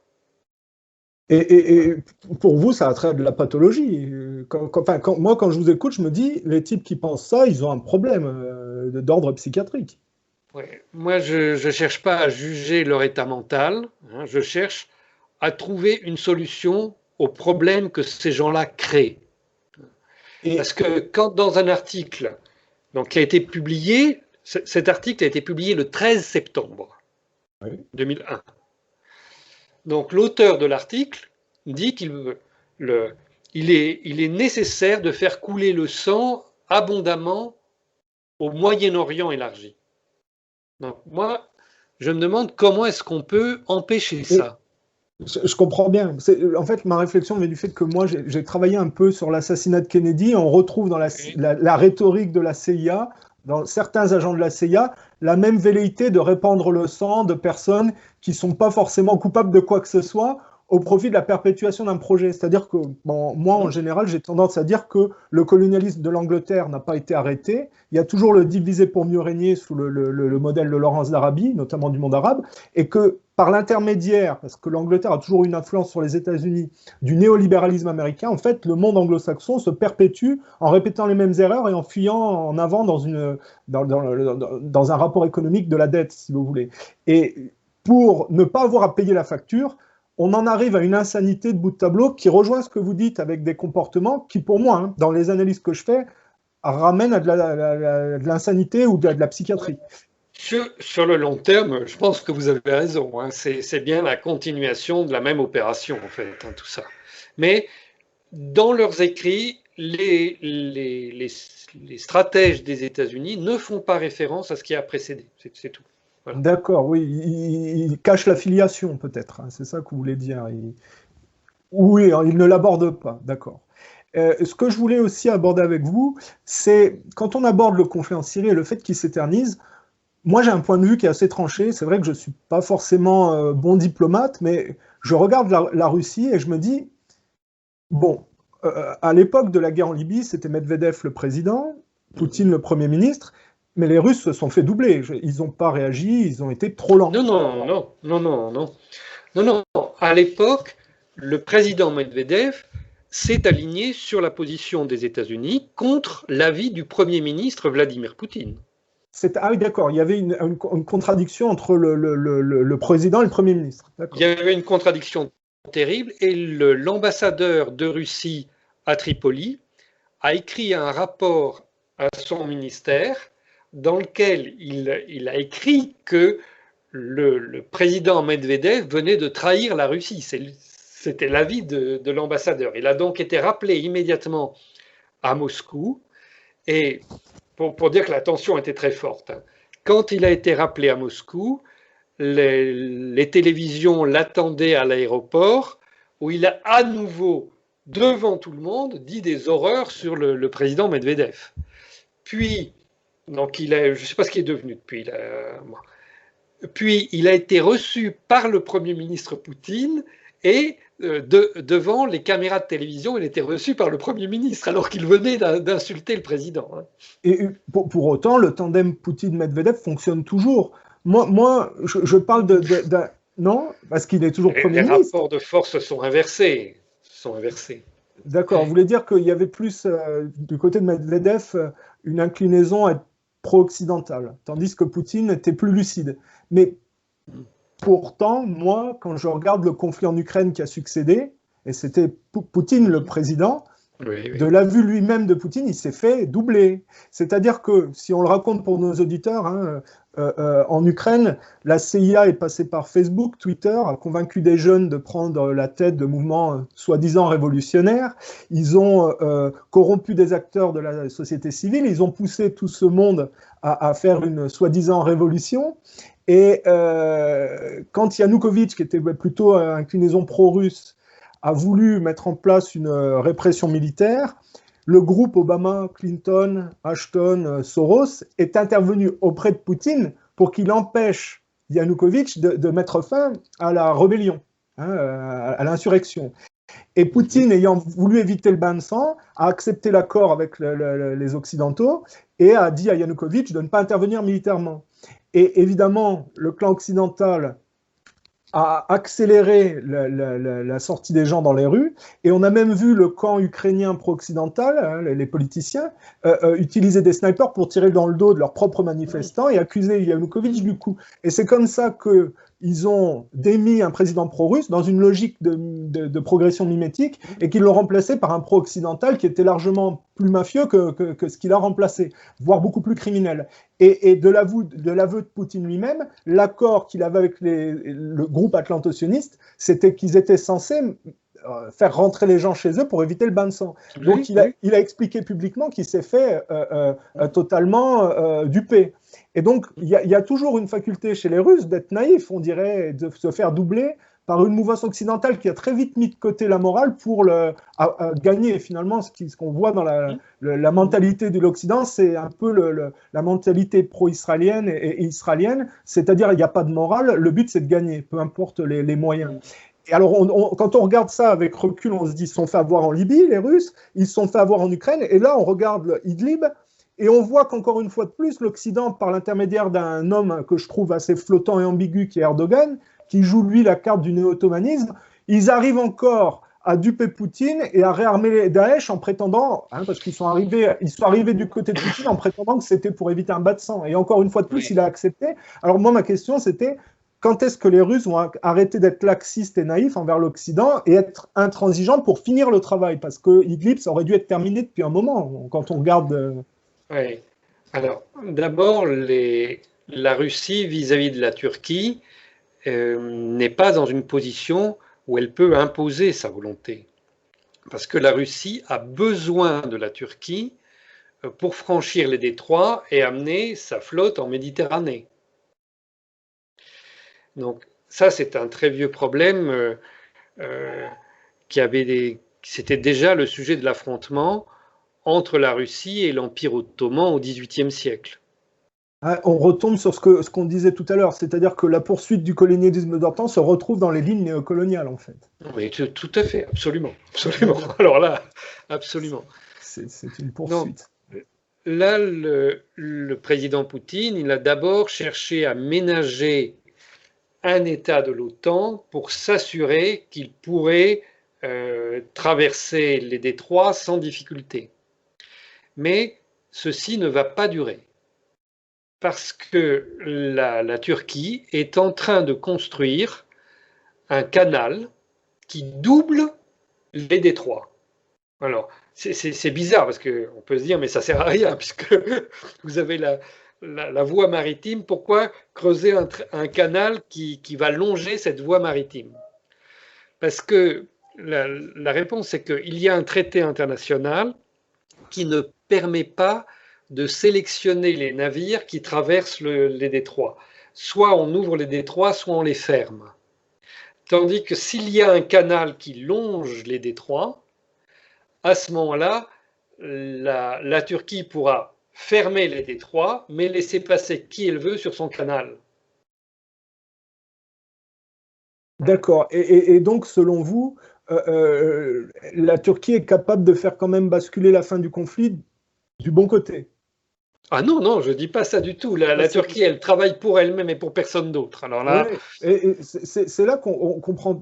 Et pour vous, ça a trait de la pathologie. Moi, quand je vous écoute, je me dis, les types qui pensent ça, ils ont un problème d'ordre psychiatrique. Ouais. Moi, je ne cherche pas à juger leur état mental, hein, je cherche à trouver une solution aux problèmes que ces gens-là créent. Parce que quand dans un article donc, qui a été publié, cet article a été publié le 13 septembre 2001. Donc l'auteur de l'article dit qu'il est nécessaire de faire couler le sang abondamment au Moyen-Orient élargi. Donc moi, je me demande comment est-ce qu'on peut empêcher ça. Je comprends bien. En fait, ma réflexion vient du fait que moi, j'ai travaillé un peu sur l'assassinat de Kennedy. On retrouve dans la rhétorique de la CIA, dans certains agents de la CIA, la même velléité de répandre le sang de personnes qui ne sont pas forcément coupables de quoi que ce soit au profit de la perpétuation d'un projet. C'est-à-dire que, bon, moi, en général, j'ai tendance à dire que le colonialisme de l'Angleterre n'a pas été arrêté. Il y a toujours le diviser pour mieux régner sous le modèle de Lawrence d'Arabie, notamment du monde arabe, et que par l'intermédiaire, parce que l'Angleterre a toujours une influence sur les États-Unis, du néolibéralisme américain, en fait, le monde anglo-saxon se perpétue en répétant les mêmes erreurs et en fuyant en avant dans un rapport économique de la dette, si vous voulez. Et pour ne pas avoir à payer la facture, on en arrive à une insanité de bout de tableau qui rejoint ce que vous dites avec des comportements qui, pour moi, hein, dans les analyses que je fais, ramènent à de l'insanité ou de la psychiatrie. Sur le long terme, je pense que vous avez raison. Hein, c'est bien la continuation de la même opération, en fait, hein, tout ça. Mais dans leurs écrits, les stratèges des États-Unis ne font pas référence à ce qui a précédé. C'est tout. Voilà. D'accord, oui. Ils cachent l'affiliation, peut-être. Hein, c'est ça que vous voulez dire. Oui, il ne l'aborde pas, d'accord. Ce que je voulais aussi aborder avec vous, c'est quand on aborde le conflit en Syrie et le fait qu'il s'éternise, moi j'ai un point de vue qui est assez tranché. C'est vrai que je ne suis pas forcément bon diplomate, mais je regarde la Russie et je me dis, bon, à l'époque de la guerre en Libye, c'était Medvedev le président, Poutine le Premier ministre, mais les Russes se sont fait doubler. Ils n'ont pas réagi, ils ont été trop lents. Non, non, non, non, non, non. Non, non. À l'époque, le président Medvedev s'est aligné sur la position des États-Unis contre l'avis du Premier ministre Vladimir Poutine. Ah oui, d'accord, il y avait une contradiction entre le président et le Premier ministre. Il y avait une contradiction terrible et l'ambassadeur de Russie à Tripoli a écrit un rapport à son ministère dans lequel il a écrit que le président Medvedev venait de trahir la Russie. C'était l'avis de l'ambassadeur. Il a donc été rappelé immédiatement à Moscou et pour dire que la tension était très forte. Quand il a été rappelé à Moscou, les télévisions l'attendaient à l'aéroport où il a à nouveau, devant tout le monde, dit des horreurs sur le président Medvedev. Puis, donc je ne sais pas ce qu'il est devenu depuis. Puis, il a été reçu par le Premier ministre Poutine et devant les caméras de télévision, il était reçu par le Premier ministre alors qu'il venait d'insulter le président. Et pour autant, le tandem Poutine-Medvedev fonctionne toujours. Moi je parle d'un... Non, parce qu'il est toujours Premier Les ministre. rapports de force sont inversés. D'accord, vous voulez dire qu'il y avait plus, du côté de Medvedev, une inclinaison à être pro-occidentale, tandis que Poutine était plus lucide. Mais pourtant, moi, quand je regarde le conflit en Ukraine qui a succédé, et c'était Poutine le président, Oui, de oui. la vue lui-même de Poutine, il s'est fait doubler. C'est-à-dire que, si on le raconte pour nos auditeurs, hein, en Ukraine, la CIA est passée par Facebook, Twitter, a convaincu des jeunes de prendre la tête de mouvements soi-disant révolutionnaires. Ils ont corrompu des acteurs de la société civile. Ils ont poussé tout ce monde à faire une soi-disant révolution. Et quand Yanukovych, qui était plutôt inclinaison pro-russe, a voulu mettre en place une répression militaire, le groupe Obama, Clinton, Ashton, Soros est intervenu auprès de Poutine pour qu'il empêche Yanukovych de mettre fin à la rébellion, hein, à l'insurrection. Et Poutine, ayant voulu éviter le bain de sang, a accepté l'accord avec les Occidentaux et a dit à Yanukovych de ne pas intervenir militairement. Et évidemment, le clan occidental a accéléré la sortie des gens dans les rues, et on a même vu le camp ukrainien pro-occidental, hein, les politiciens, utiliser des snipers pour tirer dans le dos de leurs propres manifestants et accuser Yanukovych du coup. Et c'est comme ça qu'ils ont démis un président pro-russe dans une logique de progression mimétique, et qu'ils l'ont remplacé par un pro-occidental qui était largement plus mafieux que ce qu'il a remplacé, voire beaucoup plus criminel. Et de l'aveu de Poutine lui-même, l'accord qu'il avait avec le groupe atlanto-sioniste, c'était qu'ils étaient censés faire rentrer les gens chez eux pour éviter le bain de sang. Donc il a expliqué publiquement qu'il s'est fait totalement duper. Et donc il y a toujours une faculté chez les Russes d'être naïfs, on dirait, de se faire doubler par une mouvance occidentale qui a très vite mis de côté la morale pour gagner. Finalement, ce qu'on voit dans la mentalité de l'Occident, c'est un peu la mentalité pro-israélienne et israélienne, c'est-à-dire il n'y a pas de morale, le but c'est de gagner, peu importe les moyens. Et alors, quand on regarde ça avec recul, on se dit, ils se sont fait avoir en Libye, les Russes, ils se sont fait avoir en Ukraine, et là, on regarde Idlib, et on voit qu'encore une fois de plus, l'Occident, par l'intermédiaire d'un homme que je trouve assez flottant et ambigu, qui est Erdogan, qui joue, lui, la carte du néo-ottomanisme, ils arrivent encore à duper Poutine et à réarmer Daesh en prétendant, hein, parce qu'ils sont arrivés du côté de Poutine en prétendant que c'était pour éviter un bas de sang. Et encore une fois de plus, il a accepté. Alors moi, ma question, c'était, quand est-ce que les Russes vont arrêter d'être laxistes et naïfs envers l'Occident et être intransigeants pour finir le travail? Parce que Idlib, ça aurait dû être terminé depuis un moment, quand on regarde... Oui. Alors, d'abord, la Russie vis-à-vis de la Turquie n'est pas dans une position où elle peut imposer sa volonté. Parce que la Russie a besoin de la Turquie pour franchir les détroits et amener sa flotte en Méditerranée. Donc ça, c'est un très vieux problème c'était déjà le sujet de l'affrontement entre la Russie et l'Empire ottoman au XVIIIe siècle. Ah, on retombe sur ce qu'on disait tout à l'heure, c'est-à-dire que la poursuite du colonialisme d'antan se retrouve dans les lignes néocoloniales, en fait. Oui, tout à fait, absolument. Absolument. Alors là, absolument. C'est une poursuite. Donc, là, le président Poutine, il a d'abord cherché à ménager un État de l'OTAN pour s'assurer qu'il pourrait traverser les détroits sans difficulté. Mais ceci ne va pas durer. Parce que la Turquie est en train de construire un canal qui double les détroits. Alors, c'est bizarre parce qu'on peut se dire, mais ça ne sert à rien, puisque vous avez la voie maritime. Pourquoi creuser un canal qui va longer cette voie maritime? Parce que la réponse, c'est qu'il y a un traité international qui ne permet pas de sélectionner les navires qui traversent les détroits. Soit on ouvre les détroits, soit on les ferme. Tandis que s'il y a un canal qui longe les détroits, à ce moment-là, la Turquie pourra fermer les détroits, mais laisser passer qui elle veut sur son canal. D'accord. Et donc, selon vous, la Turquie est capable de faire quand même basculer la fin du conflit du bon côté? Ah non, non, je ne dis pas ça du tout. La Turquie, elle travaille pour elle-même et pour personne d'autre. Alors là, oui, et c'est là qu'on comprend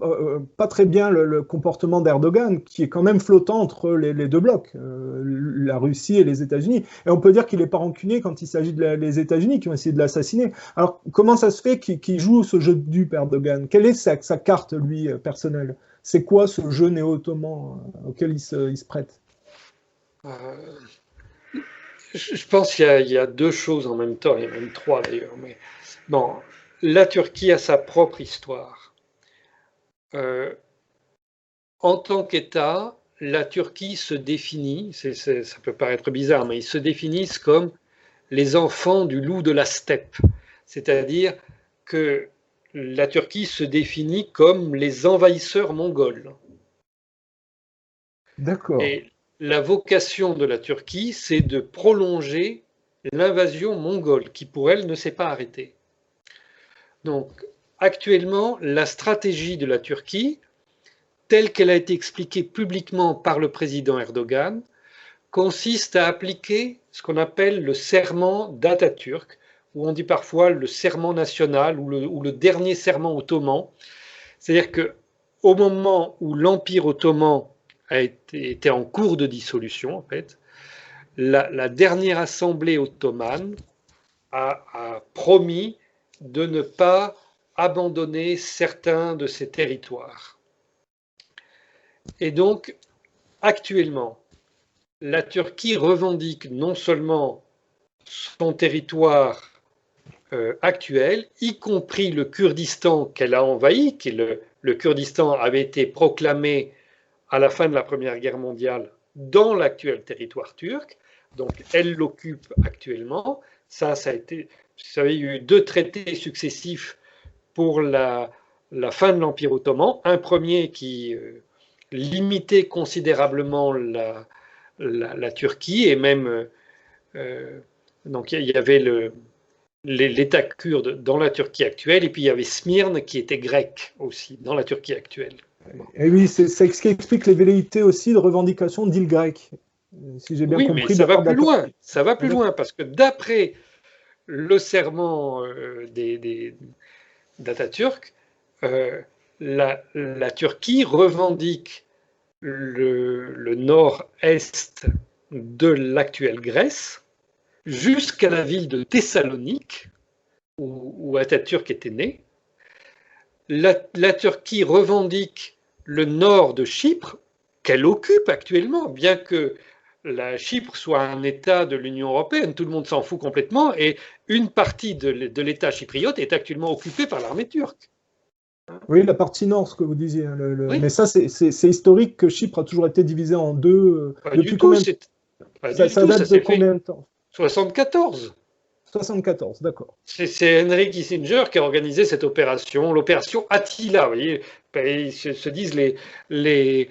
pas très bien le comportement d'Erdogan, qui est quand même flottant entre les deux blocs, la Russie et les États-Unis. Et on peut dire qu'il n'est pas rancunier quand il s'agit des États-Unis qui ont essayé de l'assassiner. Alors, comment ça se fait qu'il joue ce jeu de dupe, Erdogan? Quelle est sa carte, lui, personnelle? C'est quoi ce jeu néo-ottoman auquel il se prête? Je pense qu'il y a deux choses en même temps, il y a même trois d'ailleurs. Mais bon, la Turquie a sa propre histoire. En tant qu'État, la Turquie se définit, ça peut paraître bizarre, mais ils se définissent comme les enfants du loup de la steppe. C'est-à-dire que la Turquie se définit comme les envahisseurs mongols. D'accord. Et la vocation de la Turquie, c'est de prolonger l'invasion mongole, qui pour elle ne s'est pas arrêtée. Donc, actuellement, la stratégie de la Turquie, telle qu'elle a été expliquée publiquement par le président Erdogan, consiste à appliquer ce qu'on appelle le serment d'Atatürk, ou on dit parfois le serment national ou le dernier serment ottoman. C'est-à-dire qu'au moment où l'Empire ottoman était en cours de dissolution, en fait, la dernière assemblée ottomane a promis de ne pas abandonner certains de ses territoires. Et donc, actuellement, la Turquie revendique non seulement son territoire actuel, y compris le Kurdistan qu'elle a envahi, le Kurdistan avait été proclamé à la fin de la Première Guerre mondiale dans l'actuel territoire turc, donc elle l'occupe actuellement. Ça a été, vous savez, il y a eu 2 traités successifs pour la fin de l'Empire ottoman. Un premier qui limitait considérablement la Turquie, et même donc il y avait l'État kurde dans la Turquie actuelle, et puis il y avait Smyrne qui était grec aussi dans la Turquie actuelle. Et oui, c'est ce qui explique les velléités aussi de revendication d'îles grecques, si j'ai bien oui, compris. Mais ça va plus loin. Ça va plus loin parce que d'après le serment d'Atatürk, la Turquie revendique le nord-est de l'actuelle Grèce jusqu'à la ville de Thessalonique où Atatürk était né. La Turquie revendique le nord de Chypre, qu'elle occupe actuellement, bien que la Chypre soit un État de l'Union européenne, tout le monde s'en fout complètement, et une partie de l'État chypriote est actuellement occupée par l'armée turque. Oui, la partie nord, ce que vous disiez. Oui. Mais ça, c'est historique que Chypre a toujours été divisé en deux. Pas depuis du tout, ça date de combien de temps? 74. 74, d'accord. C'est Henry Kissinger qui a organisé cette opération, l'opération Attila. Vous voyez, ils se disent les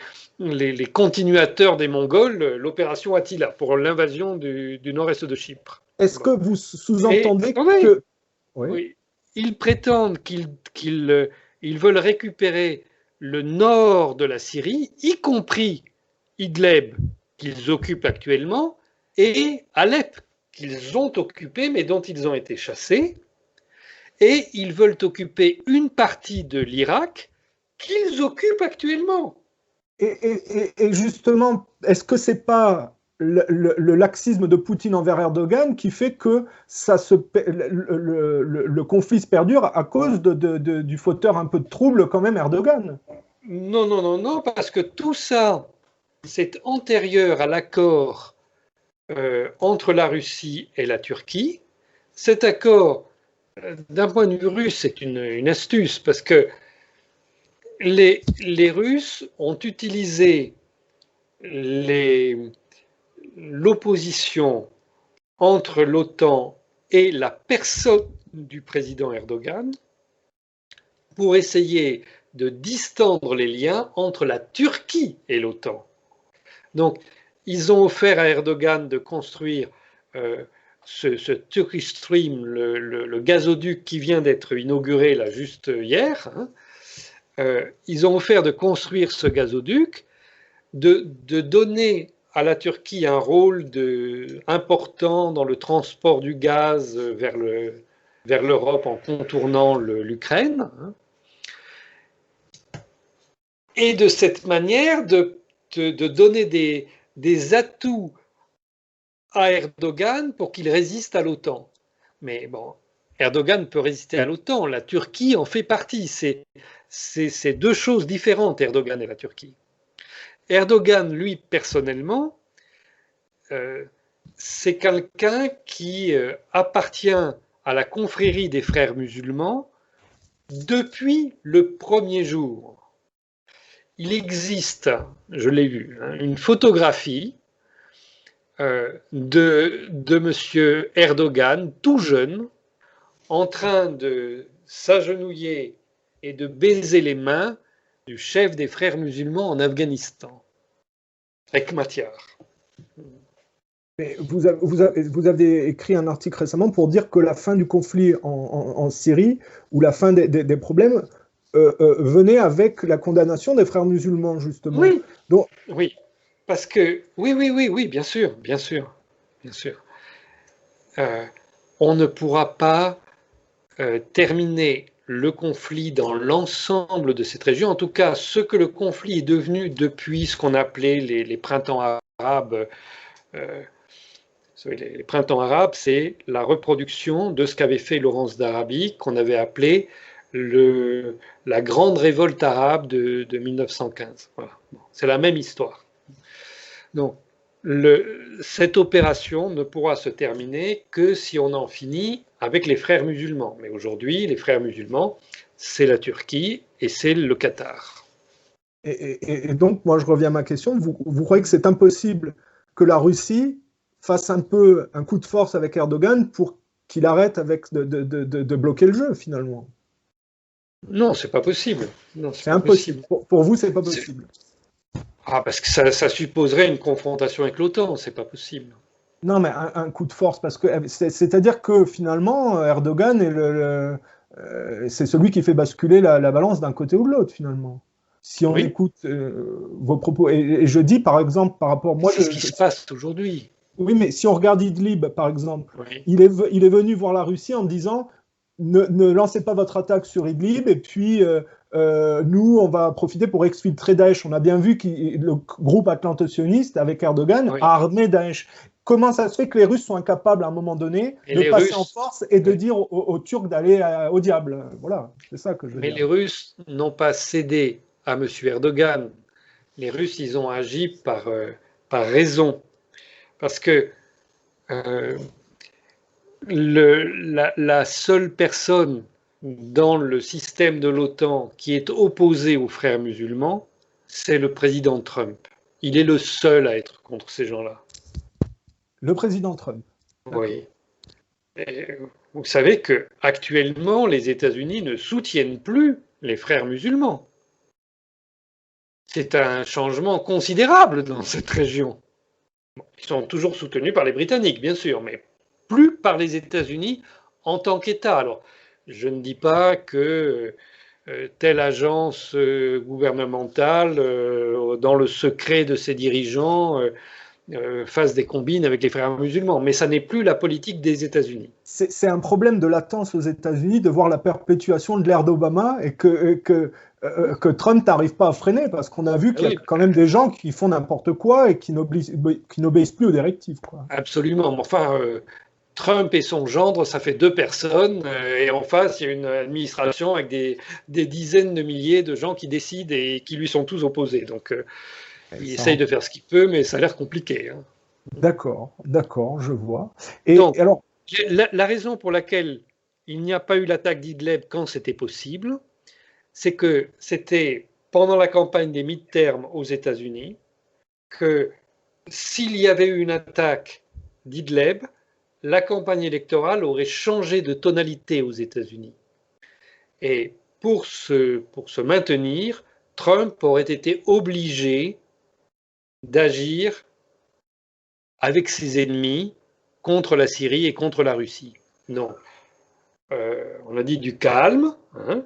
continuateurs des Mongols, l'opération Attila pour l'invasion du nord-est de Chypre. Est-ce que vous sous-entendez oui, que... Oui, ils prétendent qu'ils veulent récupérer le nord de la Syrie, y compris Idlib, qu'ils occupent actuellement, et Alep, qu'ils ont occupé, mais dont ils ont été chassés. Et ils veulent occuper une partie de l'Irak qu'ils occupent actuellement. Et justement, est-ce que c'est pas le laxisme de Poutine envers Erdogan qui fait que le conflit se perdure à cause du fauteur un peu de trouble quand même Erdogan? Non, non, non, non, parce que tout ça, c'est antérieur à l'accord entre la Russie et la Turquie. Cet accord, d'un point de vue russe, c'est une astuce, parce que les Russes ont utilisé l'opposition entre l'OTAN et la personne du président Erdogan pour essayer de distendre les liens entre la Turquie et l'OTAN. Donc, ils ont offert à Erdogan de construire ce Turkish Stream, le gazoduc qui vient d'être inauguré là juste hier. Ils ont offert de construire ce gazoduc, de donner à la Turquie un rôle important dans le transport du gaz vers l'Europe en contournant l'Ukraine. Et de cette manière, de donner des atouts à Erdogan pour qu'il résiste à l'OTAN. Mais bon, Erdogan peut résister à l'OTAN, la Turquie en fait partie. C'est deux choses différentes, Erdogan et la Turquie. Erdogan, lui, personnellement, c'est quelqu'un qui appartient à la confrérie des frères musulmans depuis le premier jour. Il existe, je l'ai vu, une photographie de M. Erdogan, tout jeune, en train de s'agenouiller et de baiser les mains du chef des frères musulmans en Afghanistan, Hekmatyar. Mais vous avez écrit un article récemment pour dire que la fin du conflit en Syrie, ou la fin des problèmes, venait avec la condamnation des frères musulmans, justement. Oui, donc, oui. Parce que, oui, bien sûr. On ne pourra pas terminer le conflit dans l'ensemble de cette région. En tout cas, ce que le conflit est devenu depuis ce qu'on appelait les printemps arabes. Les printemps arabes, c'est la reproduction de ce qu'avait fait Laurence d'Arabie, qu'on avait appelé la grande révolte arabe de 1915. Voilà. Bon, c'est la même histoire. Donc, cette opération ne pourra se terminer que si on en finit avec les frères musulmans. Mais aujourd'hui, les frères musulmans, c'est la Turquie et c'est le Qatar. Et donc, moi, je reviens à ma question. Vous croyez que c'est impossible que la Russie fasse un peu un coup de force avec Erdogan pour qu'il arrête de bloquer le jeu, finalement? Non, c'est pas possible. C'est impossible. Pour vous, c'est pas possible. Parce que ça supposerait une confrontation avec l'OTAN, c'est pas possible. Non, mais un coup de force, parce que c'est-à-dire que finalement, Erdogan c'est celui qui fait basculer la balance d'un côté ou de l'autre, finalement. Si on écoute vos propos, et je dis par exemple par rapport, moi, c'est ce qui se passe aujourd'hui. Oui, mais si on regarde Idlib, par exemple, il est venu voir la Russie en disant ne lancez pas votre attaque sur Idlib, et puis nous, on va profiter pour exfiltrer Daesh. On a bien vu que le groupe atlanto-sioniste, avec Erdogan, a armé Daesh. Comment ça se fait que les Russes sont incapables, à un moment donné, de passer en force et de dire aux Turcs d'aller au diable? Voilà, c'est ça que je veux dire. Mais les Russes n'ont pas cédé à M. Erdogan. Les Russes, ils ont agi par raison. Parce que la seule personne dans le système de l'OTAN qui est opposée aux frères musulmans, c'est le président Trump. Il est le seul à être contre ces gens-là. Le président Trump. Oui. Vous savez qu'actuellement, les États-Unis ne soutiennent plus les frères musulmans. C'est un changement considérable dans cette région. Ils sont toujours soutenus par les Britanniques, bien sûr, mais plus par les États-Unis en tant qu'État. Alors, je ne dis pas que telle agence gouvernementale, dans le secret de ses dirigeants, fasse des combines avec les frères musulmans, mais ça n'est plus la politique des États-Unis. C'est un problème de latence aux États-Unis de voir la perpétuation de l'ère d'Obama et que Trump n'arrive pas à freiner, parce qu'on a vu qu'il y a quand même des gens qui font n'importe quoi et qui n'obéissent plus aux directives, quoi. Absolument. Enfin, Trump et son gendre, ça fait 2 personnes, et en face, il y a une administration avec des dizaines de milliers de gens qui décident et qui lui sont tous opposés. Donc, il essaye de faire ce qu'il peut, mais ça a l'air compliqué. Hein. D'accord, je vois. Donc, alors, la raison pour laquelle il n'y a pas eu l'attaque d'Idlib quand c'était possible, c'est que c'était pendant la campagne des midterms aux États-Unis que s'il y avait eu une attaque d'Idlib, la campagne électorale aurait changé de tonalité aux États-Unis. Et pour se maintenir, Trump aurait été obligé d'agir avec ses ennemis contre la Syrie et contre la Russie. Non. On a dit du calme, hein.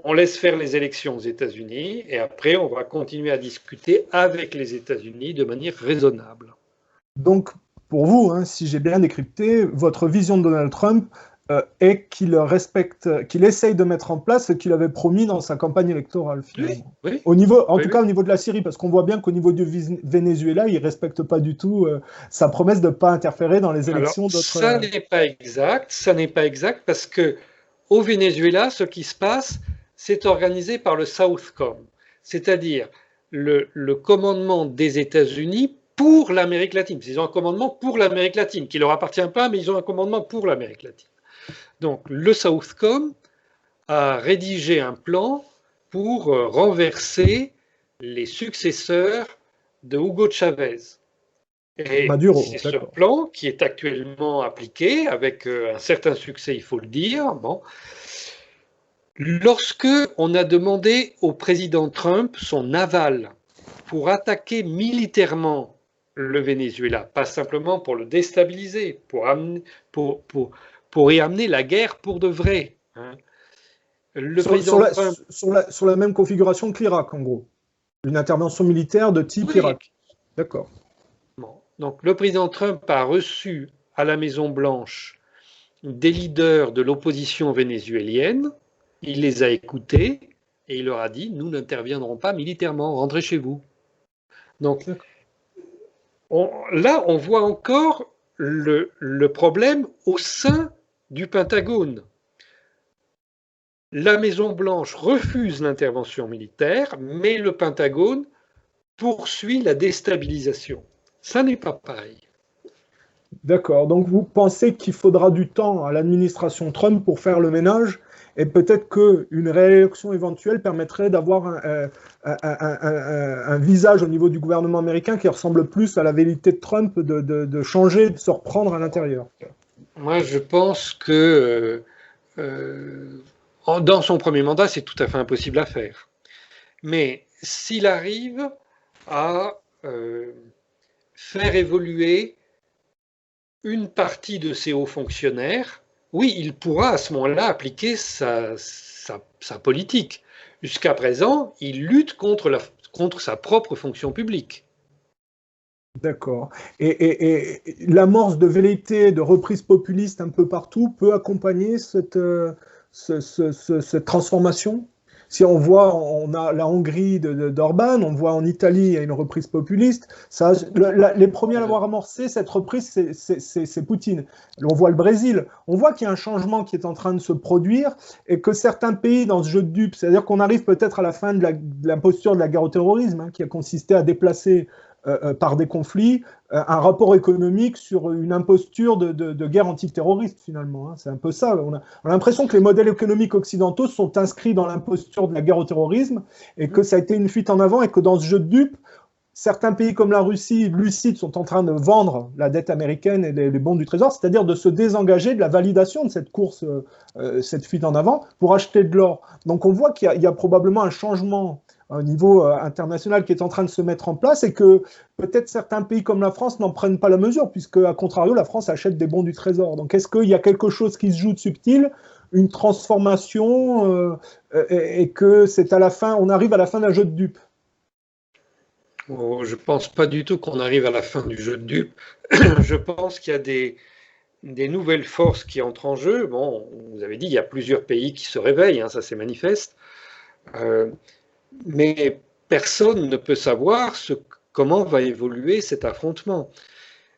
On laisse faire les élections aux États-Unis et après on va continuer à discuter avec les États-Unis de manière raisonnable. Donc, pour vous, hein, si j'ai bien décrypté, votre vision de Donald Trump est qu'il respecte, qu'il essaye de mettre en place ce qu'il avait promis dans sa campagne électorale, finalement. Oui, oui. Au niveau, en tout cas au niveau de la Syrie, parce qu'on voit bien qu'au niveau du Venezuela, il ne respecte pas du tout sa promesse de ne pas interférer dans les élections d'autres... Ça n'est pas exact, parce que au Venezuela, ce qui se passe, c'est organisé par le Southcom, c'est-à-dire le commandement des États-Unis pour l'Amérique latine. Ils ont un commandement pour l'Amérique latine, qui ne leur appartient pas, mais ils ont un commandement pour l'Amérique latine. Donc le Southcom a rédigé un plan pour renverser les successeurs de Hugo Chavez. Et c'est ce plan qui est actuellement appliqué avec un certain succès, il faut le dire. Bon. Lorsque on a demandé au président Trump son aval pour attaquer militairement le Venezuela, pas simplement pour le déstabiliser, pour y amener la guerre pour de vrai. Hein. Sur la même configuration que l'Irak, en gros. Une intervention militaire de type Irak. D'accord. Bon. Donc le président Trump a reçu à la Maison-Blanche des leaders de l'opposition vénézuélienne, il les a écoutés et il leur a dit « Nous n'interviendrons pas militairement, rentrez chez vous ». Donc là, on voit encore le problème au sein du Pentagone. La Maison-Blanche refuse l'intervention militaire, mais le Pentagone poursuit la déstabilisation. Ça n'est pas pareil. D'accord. Donc vous pensez qu'il faudra du temps à l'administration Trump pour faire le ménage, et peut-être qu'une réélection éventuelle permettrait d'avoir un visage au niveau du gouvernement américain qui ressemble plus à la velléité de Trump de changer, de se reprendre à l'intérieur. Moi, je pense que dans son premier mandat, c'est tout à fait impossible à faire. Mais s'il arrive à faire évoluer une partie de ses hauts fonctionnaires, oui, il pourra à ce moment-là appliquer sa politique. Jusqu'à présent, il lutte contre sa propre fonction publique. D'accord. Et l'amorce de velléité, de reprise populiste un peu partout peut accompagner cette transformation? Si on voit, on a la Hongrie d'Orban, on voit en Italie, il y a une reprise populiste. Ça, les premiers à l'avoir amorcé, cette reprise, c'est Poutine. On voit le Brésil. On voit qu'il y a un changement qui est en train de se produire et que certains pays dans ce jeu de dupes, c'est-à-dire qu'on arrive peut-être à la fin de l'imposture de la guerre au terrorisme, hein, qui a consisté à déplacer par des conflits, un rapport économique sur une imposture de guerre antiterroriste, finalement. Hein. C'est un peu ça. On a l'impression que les modèles économiques occidentaux sont inscrits dans l'imposture de la guerre au terrorisme et que ça a été une fuite en avant et que dans ce jeu de dupes, certains pays comme la Russie, lucides, sont en train de vendre la dette américaine et les bons du Trésor, c'est-à-dire de se désengager de la validation de cette course, cette fuite en avant, pour acheter de l'or. Donc on voit qu'il y a probablement un changement au niveau international qui est en train de se mettre en place et que peut-être certains pays comme la France n'en prennent pas la mesure, puisque, à contrario, la France achète des bons du Trésor. Donc est-ce qu'il y a quelque chose qui se joue de subtil, une transformation, et que c'est à la fin, on arrive à la fin d'un jeu de dupes? Oh, je ne pense pas du tout qu'on arrive à la fin du jeu de dupes. Je pense qu'il y a des nouvelles forces qui entrent en jeu. Bon, vous avez dit, il y a plusieurs pays qui se réveillent, hein, ça c'est manifeste. Mais personne ne peut savoir comment va évoluer cet affrontement.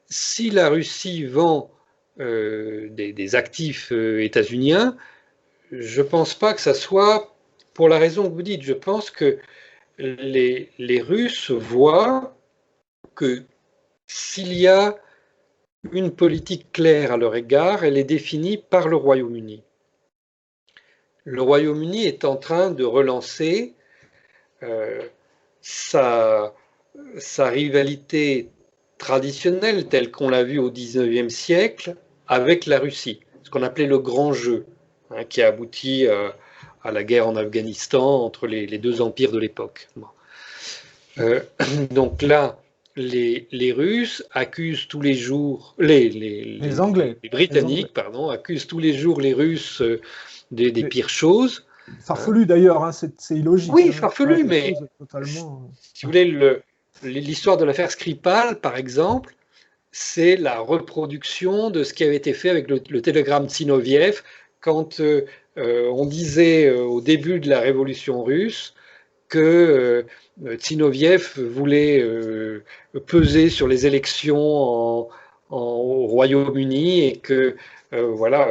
Si la Russie vend des actifs états-uniens, je ne pense pas que ça soit pour la raison que vous dites. Je pense que les Russes voient que s'il y a une politique claire à leur égard, elle est définie par le Royaume-Uni. Le Royaume-Uni est en train de relancer sa rivalité traditionnelle, telle qu'on l'a vue au XIXe siècle, avec la Russie, ce qu'on appelait le grand jeu, hein, qui a abouti à la guerre en Afghanistan entre les deux empires de l'époque. Donc là, les Russes accusent tous les jours, les Anglais, les Britanniques, pardon, accusent tous les jours les Russes des pires choses. Farfelu d'ailleurs, hein, c'est illogique. Oui, hein, farfelu, mais totalement... si vous voulez, l'histoire de l'affaire Skripal, par exemple, c'est la reproduction de ce qui avait été fait avec le télégramme Zinoviev quand on disait au début de la révolution russe que Zinoviev voulait peser sur les élections au Royaume-Uni et que voilà,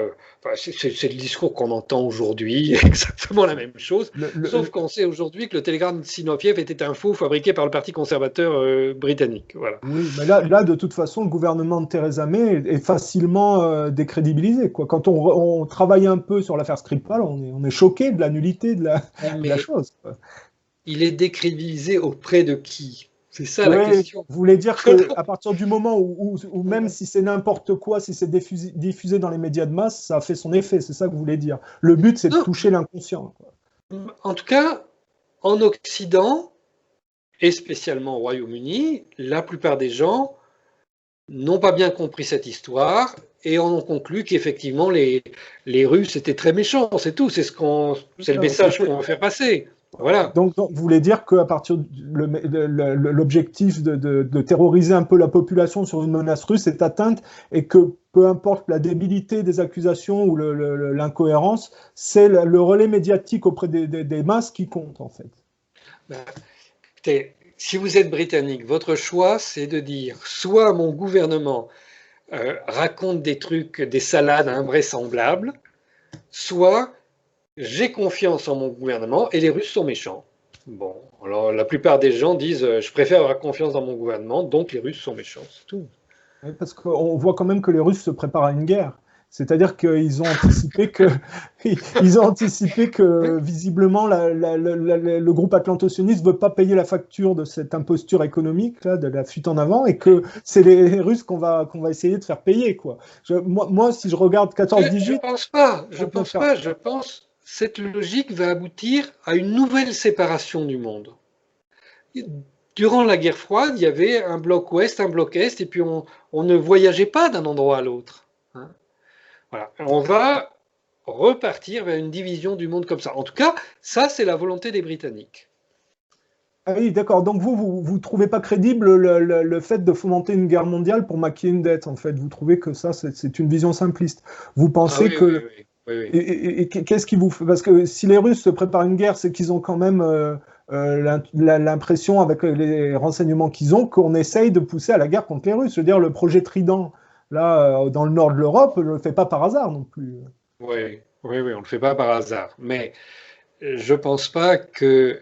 c'est le discours qu'on entend aujourd'hui, exactement la même chose, sauf qu'on sait aujourd'hui que le télégramme Zinoviev était un faux fabriqué par le Parti conservateur britannique. Voilà. Oui, mais là, de toute façon, le gouvernement de Theresa May est facilement décrédibilisé, quoi. Quand on travaille un peu sur l'affaire Skripal, on est choqué de la nullité de la chose, quoi. Il est décrédibilisé auprès de qui? C'est ça la question. Vous voulez dire qu'à partir du moment où même si c'est n'importe quoi, si c'est diffusé dans les médias de masse, ça a fait son effet, c'est ça que vous voulez dire. Le but, c'est de toucher l'inconscient. En tout cas, en Occident, et spécialement au Royaume-Uni, la plupart des gens n'ont pas bien compris cette histoire et en ont conclu qu'effectivement les Russes étaient très méchants, c'est tout, c'est le message qu'on veut faire passer. Voilà. Donc, vous voulez dire qu'à partir de l'objectif de terroriser un peu la population sur une menace russe est atteinte et que peu importe la débilité des accusations ou l'incohérence, c'est le relais médiatique auprès des masses qui compte en fait. Écoutez, si vous êtes britannique, votre choix c'est de dire soit mon gouvernement raconte des trucs, des salades invraisemblables, soit j'ai confiance en mon gouvernement et les Russes sont méchants. Bon, alors la plupart des gens disent je préfère avoir confiance dans mon gouvernement, donc les Russes sont méchants, c'est tout. Oui, parce qu'on voit quand même que les Russes se préparent à une guerre. C'est-à-dire qu'ils ont anticipé que visiblement le groupe atlantocioniste ne veut pas payer la facture de cette imposture économique, là, de la fuite en avant, et que c'est les Russes qu'on va essayer de faire payer, quoi. Moi, si je regarde 14-18... Je pense pas. Je pense cette logique va aboutir à une nouvelle séparation du monde. Durant la guerre froide, il y avait un bloc ouest, un bloc est, et puis on ne voyageait pas d'un endroit à l'autre. Hein. Voilà. On va repartir vers une division du monde comme ça. En tout cas, ça, c'est la volonté des Britanniques. Ah oui, d'accord. Donc vous trouvez pas crédible le fait de fomenter une guerre mondiale pour maquiller une dette, en fait. Vous trouvez que ça, c'est une vision simpliste. Vous pensez que... Oui. Et qu'est-ce qui vous fait... Parce que si les Russes se préparent une guerre, c'est qu'ils ont quand même l'impression, avec les renseignements qu'ils ont, qu'on essaye de pousser à la guerre contre les Russes. Je veux dire, le projet Trident, là, dans le nord de l'Europe, ne le fait pas par hasard non plus. Oui, on ne le fait pas par hasard. Mais je ne pense pas que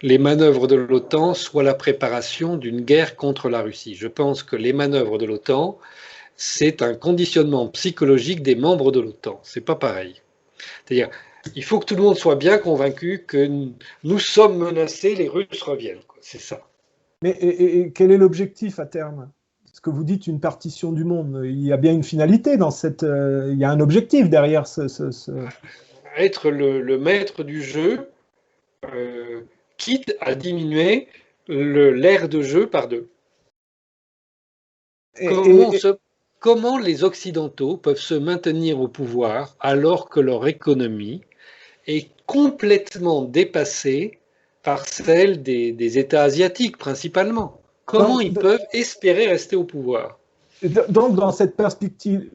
les manœuvres de l'OTAN soient la préparation d'une guerre contre la Russie. Je pense que les manœuvres de l'OTAN, c'est un conditionnement psychologique des membres de l'OTAN. C'est pas pareil. C'est-à-dire, Il faut que tout le monde soit bien convaincu que nous sommes menacés, les Russes reviennent, quoi. C'est ça. Mais et quel est l'objectif à terme? Parce que vous dites une partition du monde. Il y a bien une finalité dans cette. Il y a un objectif derrière Être le maître du jeu, quitte à diminuer l'aire de jeu par deux. Et, et- Comment les Occidentaux peuvent se maintenir au pouvoir alors que leur économie est complètement dépassée par celle des États asiatiques principalement? Comment donc, ils peuvent espérer rester au pouvoir? donc, dans cette perspective,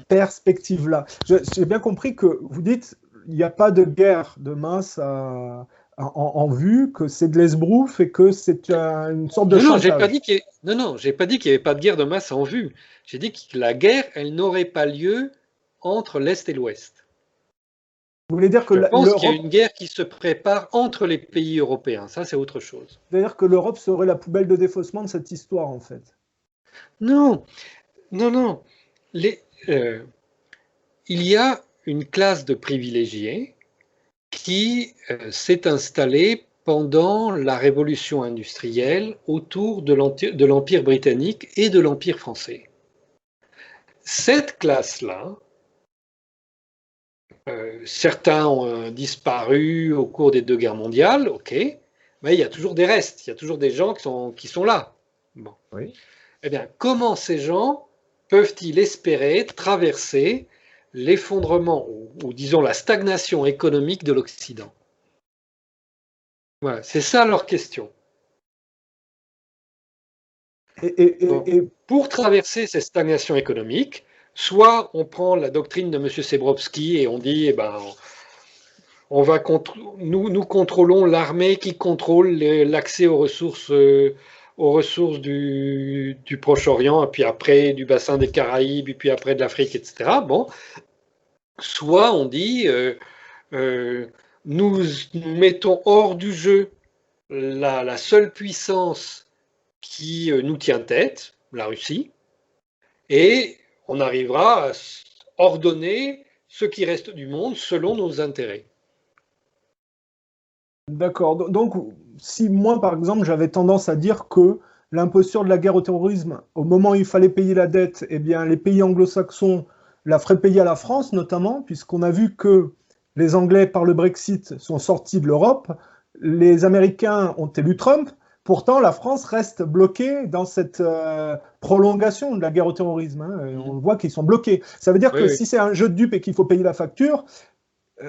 perspective-là, j'ai bien compris que vous dites il n'y a pas de guerre de masse en vue, que c'est de l'esbrouf et que c'est une sorte de Non, non, j'ai pas chantage. dit j'ai pas dit qu'il n'y avait pas de guerre de masse en vue. J'ai dit que la guerre, elle n'aurait pas lieu entre l'Est et l'Ouest. Vous voulez dire que Je pense qu'il y a l'Europe, une guerre qui se prépare entre les pays européens. Ça, c'est autre chose. c'est-à-dire que l'Europe serait la poubelle de défaussement de cette histoire, en fait. Non, non, non. Les, euh, il y a une classe de privilégiés qui s'est installée pendant la révolution industrielle autour de l'Empire britannique et de l'Empire français. Cette classe-là, certains ont disparu au cours des deux guerres mondiales, ok, mais il y a toujours des restes, il y a toujours des gens qui sont là. Bon. Oui. Eh bien, comment ces gens peuvent-ils espérer traverser l'effondrement ou disons la stagnation économique de l'Occident? Voilà, c'est ça leur question. Et, et, Bon. et, et Pour traverser cette stagnation économique, soit on prend la doctrine de M. Sebrowski et on dit, eh ben, nous contrôlons l'armée qui contrôle l'accès aux ressources du Proche-Orient, et puis après du bassin des Caraïbes, et puis après de l'Afrique, etc. Bon, soit on dit, euh, nous mettons hors du jeu la seule puissance qui nous tient tête, la Russie, et on arrivera à ordonner ce qui reste du monde selon nos intérêts. d'accord. Donc, si moi, par exemple, j'avais tendance à dire que l'imposture de la guerre au terrorisme, au moment où il fallait payer la dette, eh bien, les pays anglo-saxons la feraient payer à la France, notamment, puisqu'on a vu que les Anglais, par le Brexit, sont sortis de l'Europe, les Américains ont élu Trump, pourtant, la France reste bloquée dans cette prolongation de la guerre au terrorisme, hein. On voit qu'ils sont bloqués. Ça veut dire Oui, que oui. si c'est un jeu de dupes et qu'il faut payer la facture,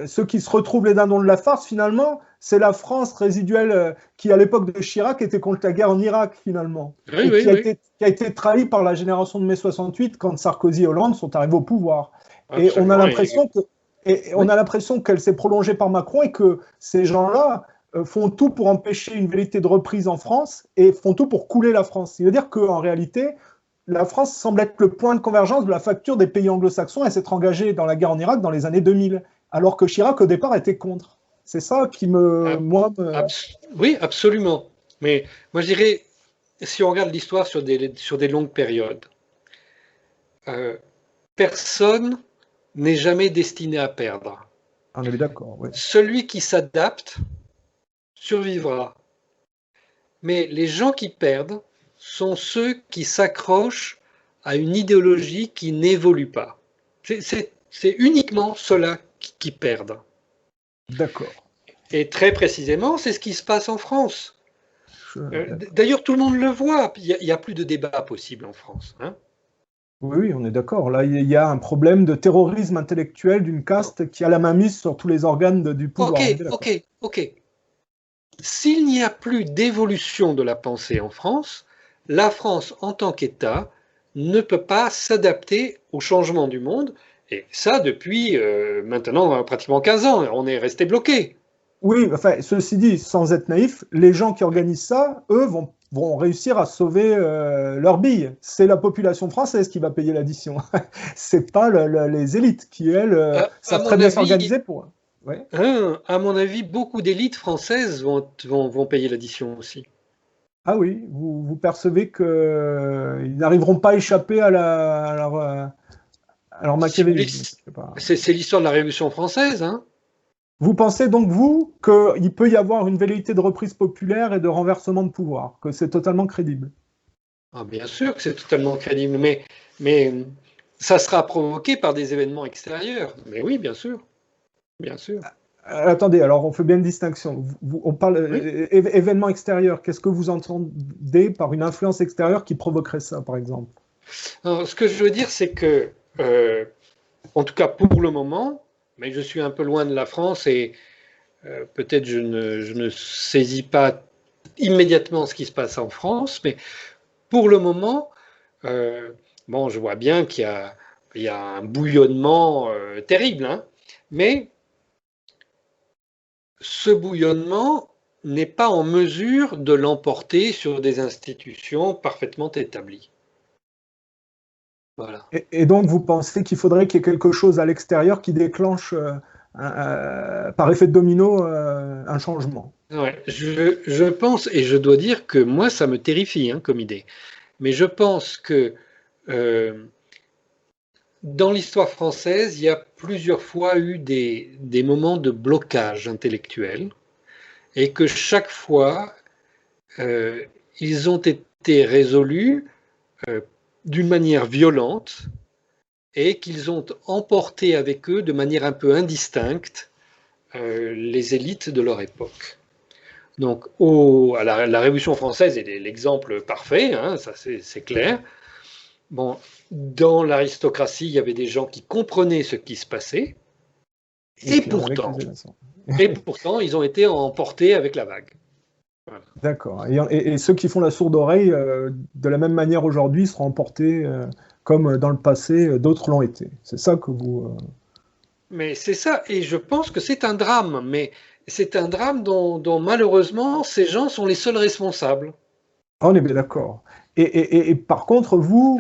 ceux qui se retrouvent les dindons de la farce, finalement, c'est la France résiduelle qui, à l'époque de Chirac, était contre la guerre en Irak, finalement, Oui, et oui, oui. qui a été trahie par la génération de mai 68 quand Sarkozy et Hollande sont arrivés au pouvoir. Et on a Absolument. l'impression que, et on Oui. a l'impression qu'elle s'est prolongée par Macron et que ces gens-là font tout pour empêcher une vérité de reprise en France et font tout pour couler la France. Il veut dire qu'en réalité, la France semble être le point de convergence de la facture des pays anglo-saxons et s'être engagée dans la guerre en Irak dans les années 2000, alors que Chirac, au départ, était contre. C'est ça qui Oui, absolument. Mais moi, je dirais, si on regarde l'histoire sur des longues périodes, euh, personne n'est jamais destiné à perdre. On est d'accord, oui. Celui qui s'adapte survivra. Mais les gens qui perdent sont ceux qui s'accrochent à une idéologie qui n'évolue pas. C'est uniquement ceux-là qui perdent. D'accord. Et très précisément, c'est ce qui se passe en France. D'accord. D'ailleurs, tout le monde le voit. Il n'y a plus de débat possible en France. Hein. Oui, oui, on est d'accord. Là, il y a un problème de terrorisme intellectuel d'une Non. caste qui a la main mise sur tous les organes du Ok, pouvoir. On est d'accord. ok, ok. S'il n'y a plus d'évolution de la pensée en France, la France en tant qu'État ne peut pas s'adapter au changement du monde. Et ça, depuis maintenant pratiquement 15 ans, on est resté bloqué. Oui, enfin, ceci dit, sans être naïf, les gens qui organisent ça, eux, vont réussir à sauver leurs billes. C'est la population française qui va payer l'addition. C'est pas les élites qui, elles, À savent très mon bien avis, s'organiser pour. Ouais. hein, à mon avis, beaucoup d'élites françaises vont payer l'addition aussi. Ah oui, vous percevez qu'ils n'arriveront pas à échapper à Alors Machiavelli, je sais pas. C'est l'histoire de la Révolution française, hein. Vous pensez donc, vous, qu'il peut y avoir une velléité de reprise populaire et de renversement de pouvoir, que c'est totalement crédible? Ah, bien sûr que c'est totalement crédible, mais ça sera provoqué par des événements extérieurs. Mais oui, bien sûr. Bien sûr. Attendez, alors on fait bien une distinction. On parle Oui. événement extérieur. Qu'est-ce que vous entendez par une influence extérieure qui provoquerait ça, par exemple? Alors, ce que je veux dire, c'est que, en tout cas pour le moment, mais je suis un peu loin de la France et peut-être je ne saisis pas immédiatement ce qui se passe en France, mais pour le moment, bon, je vois bien il y a un bouillonnement terrible, hein, mais ce bouillonnement n'est pas en mesure de l'emporter sur des institutions parfaitement établies. Voilà. Et donc, vous pensez qu'il faudrait qu'il y ait quelque chose à l'extérieur qui déclenche, par effet de domino, un changement? Ouais, je pense, et je dois dire que moi, ça me terrifie hein, comme idée, mais je pense que euh, dans l'histoire française, il y a plusieurs fois eu des moments de blocage intellectuel, et que chaque fois, euh, ils ont été résolus euh, d'une manière violente, et qu'ils ont emporté avec eux de manière un peu indistincte les élites de leur époque. Donc, la Révolution française est l'exemple parfait, hein, ça c'est clair. Bon, dans l'aristocratie, il y avait des gens qui comprenaient ce qui se passait, Et qui en avait causé la sorte. et pourtant, ils ont été emportés avec la vague. Voilà. D'accord. Et ceux qui font la sourde oreille, de la même manière aujourd'hui, seront emportés, comme dans le passé, d'autres l'ont été. C'est ça que vous... Mais c'est ça, et je pense que c'est un drame, mais c'est un drame dont malheureusement ces gens sont les seuls responsables. Ah, on est bien d'accord. Et par contre, vous,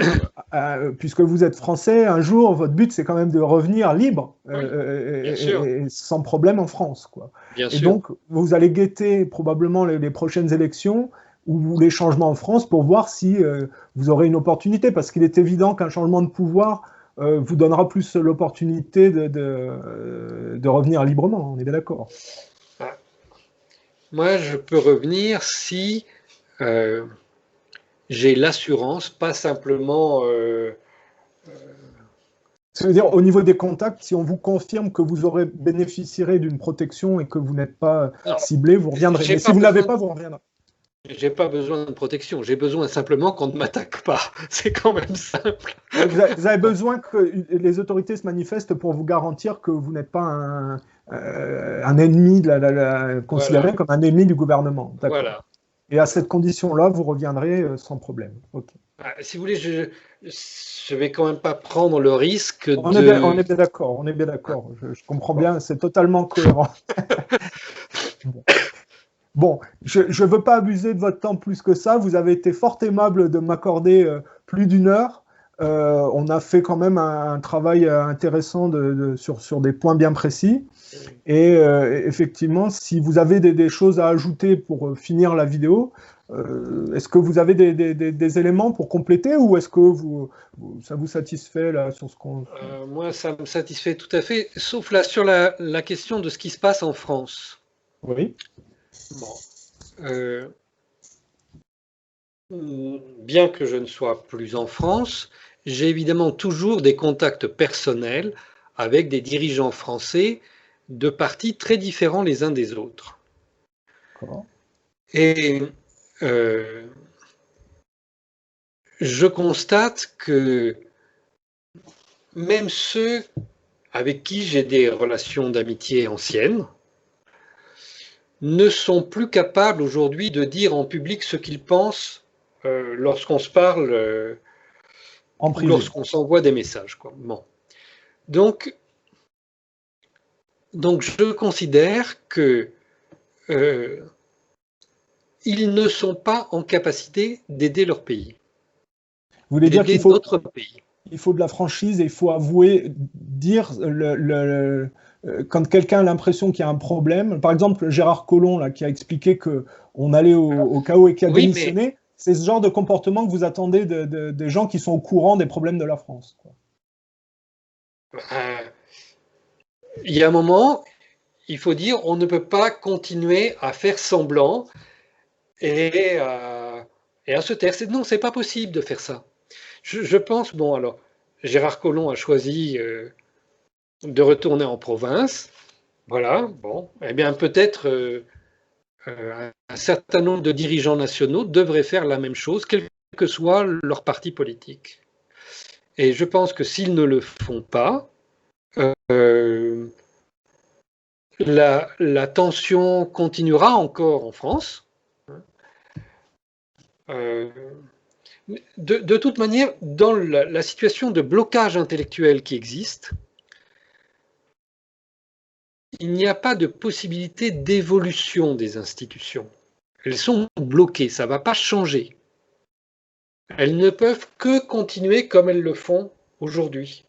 puisque vous êtes français, un jour, votre but, c'est quand même de revenir libre, Oui, bien sûr, et sans problème en France, quoi. bien Et sûr. donc, vous allez guetter probablement les prochaines élections ou les changements en France pour voir si vous aurez une opportunité, parce qu'il est évident qu'un changement de pouvoir vous donnera plus l'opportunité de revenir librement. On est bien d'accord. Ah, moi, je peux revenir si euh, j'ai l'assurance, pas simplement. Ça veut dire, au niveau des contacts, si on vous confirme que vous aurez bénéficierez d'une protection et que vous n'êtes pas Non, ciblé, vous reviendrez. j'ai Mais si pas vous ne l'avez besoin. pas, vous reviendrez. J'ai pas besoin de protection. J'ai besoin simplement qu'on ne m'attaque pas. C'est quand même simple. Vous avez besoin que les autorités se manifestent pour vous garantir que vous n'êtes pas un ennemi, Voilà, considéré comme un ennemi du gouvernement. D'accord. voilà. Et à cette condition-là, vous reviendrez sans problème. Ok. Ah, si vous voulez, je vais quand même pas prendre le risque On de. est bien d'accord. On est bien d'accord. Je comprends bien. C'est totalement cohérent. Bon. Bon, je ne veux pas abuser de votre temps plus que ça. Vous avez été fort aimable de m'accorder plus d'une heure. On a fait quand même un travail intéressant sur des points bien précis. Et effectivement, si vous avez des choses à ajouter pour finir la vidéo, est-ce que vous avez des éléments pour compléter ou est-ce que ça vous satisfait là, sur ce qu'on... Moi, ça me satisfait tout à fait, sauf là sur la question de ce qui se passe en France. Oui. Bon. Euh, Bien que je ne sois plus en France, j'ai évidemment toujours des contacts personnels avec des dirigeants français de partis très différents les uns des autres. D'accord. Et euh, je constate que même ceux avec qui j'ai des relations d'amitié anciennes ne sont plus capables aujourd'hui de dire en public ce qu'ils pensent lorsqu'on se parle En ou privé. lorsqu'on s'envoie des messages, quoi. Bon. Donc je considère que euh, ils ne sont pas en capacité d'aider leur pays, Vous voulez dire d'aider qu'il faut, notre pays. il faut de la franchise et il faut avouer, dire quand quelqu'un a l'impression qu'il y a un problème. Par exemple, Gérard Collomb, là, qui a expliqué qu'on allait au chaos et qui a Oui, mais démissionné, c'est ce genre de comportement que vous attendez des gens qui sont au courant des problèmes de la France, quoi. il y a un moment, il faut dire, on ne peut pas continuer à faire semblant et à se taire. Non, c'est pas possible de faire ça. Je pense, bon alors, Gérard Collomb a choisi de retourner en province. Voilà, bon, eh bien peut-être un certain nombre de dirigeants nationaux devraient faire la même chose, quel que soit leur parti politique. Et je pense que s'ils ne le font pas, euh, la tension continuera encore en France. Euh, de toute manière, dans la situation de blocage intellectuel qui existe, il n'y a pas de possibilité d'évolution des institutions. Elles sont bloquées, ça ne va pas changer. Elles ne peuvent que continuer comme elles le font aujourd'hui.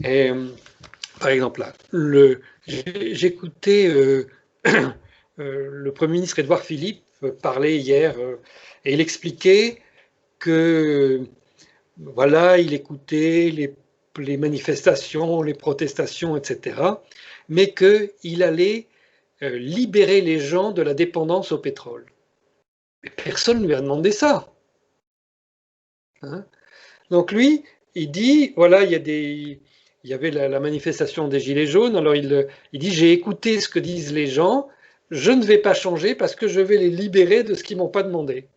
Et par exemple, là, j'écoutais le Premier ministre Édouard Philippe parler hier et il expliquait que voilà, il écoutait les manifestations, les protestations, etc., mais qu'il allait libérer les gens de la dépendance au pétrole. Mais personne ne lui a demandé ça. Hein? Donc lui, il dit, voilà, il y avait la manifestation des Gilets jaunes, alors il dit, j'ai écouté ce que disent les gens, je ne vais pas changer parce que je vais les libérer de ce qu'ils m'ont pas demandé.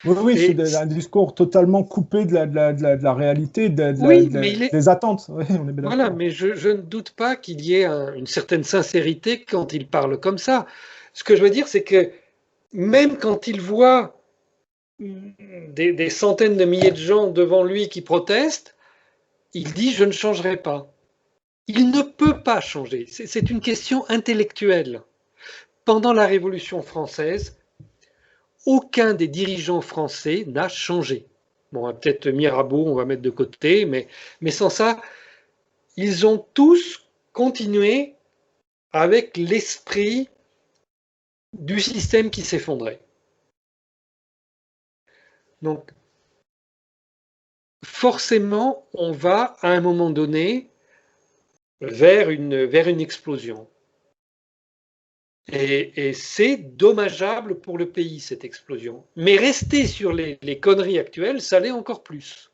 Oui, oui, c'est un discours totalement coupé de la réalité, Oui, mais des attentes. Oui, on est bien voilà, d'accord. mais je ne doute pas qu'il y ait une certaine sincérité quand il parle comme ça. Ce que je veux dire, c'est que même quand il voit des centaines de milliers de gens devant lui qui protestent, il dit je ne changerai pas. Il ne peut pas changer. C'est une question intellectuelle. Pendant la Révolution française, aucun des dirigeants français n'a changé. Bon, peut-être Mirabeau, on va mettre de côté, mais sans ça, ils ont tous continué avec l'esprit du système qui s'effondrait. Donc, forcément, on va à un moment donné vers une explosion. Et c'est dommageable pour le pays, cette explosion. Mais rester sur les conneries actuelles, ça l'est encore plus.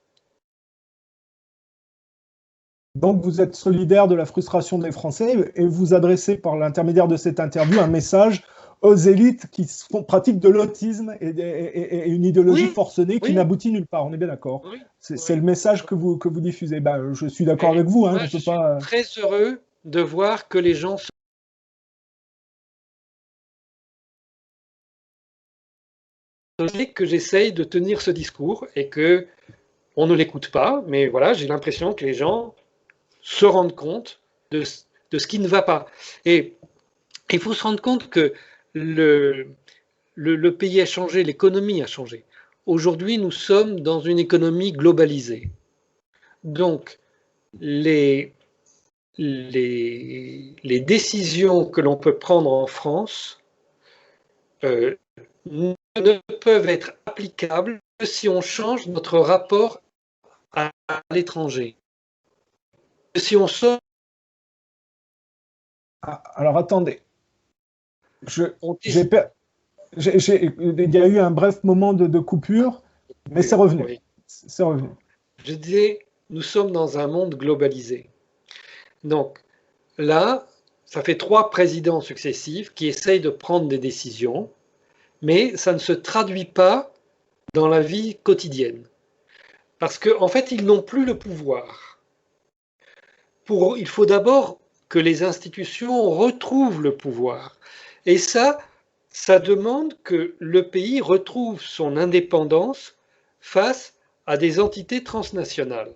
Donc vous êtes solidaire de la frustration des Français et vous adressez par l'intermédiaire de cette interview un message aux élites qui pratiquent de l'autisme et une idéologie Oui, forcenée qui oui, n'aboutit nulle part. On est bien d'accord. oui. C'est Oui. le message que vous diffusez. Ben, je suis d'accord Et avec vous. Hein, moi, on je peut suis pas. très heureux de voir que les gens que j'essaye de tenir ce discours et que on ne l'écoute pas, mais voilà, j'ai l'impression que les gens se rendent compte de ce qui ne va pas. Et il faut se rendre compte que le pays a changé, l'économie a changé. Aujourd'hui, nous sommes dans une économie globalisée. Donc, les, les décisions que l'on peut prendre en France euh, ne peuvent être applicables que si on change notre rapport à l'étranger. Si on sort, Ah, alors attendez. on Il y a eu un bref moment de coupure, mais c'est revenu. oui. C'est revenu. Je disais, nous sommes dans un monde globalisé. Donc là, ça fait 3 présidents successifs qui essayent de prendre des décisions, mais ça ne se traduit pas dans la vie quotidienne. Parce qu'en fait, ils n'ont plus le pouvoir. Il faut d'abord que les institutions retrouvent le pouvoir. Et ça demande que le pays retrouve son indépendance face à des entités transnationales.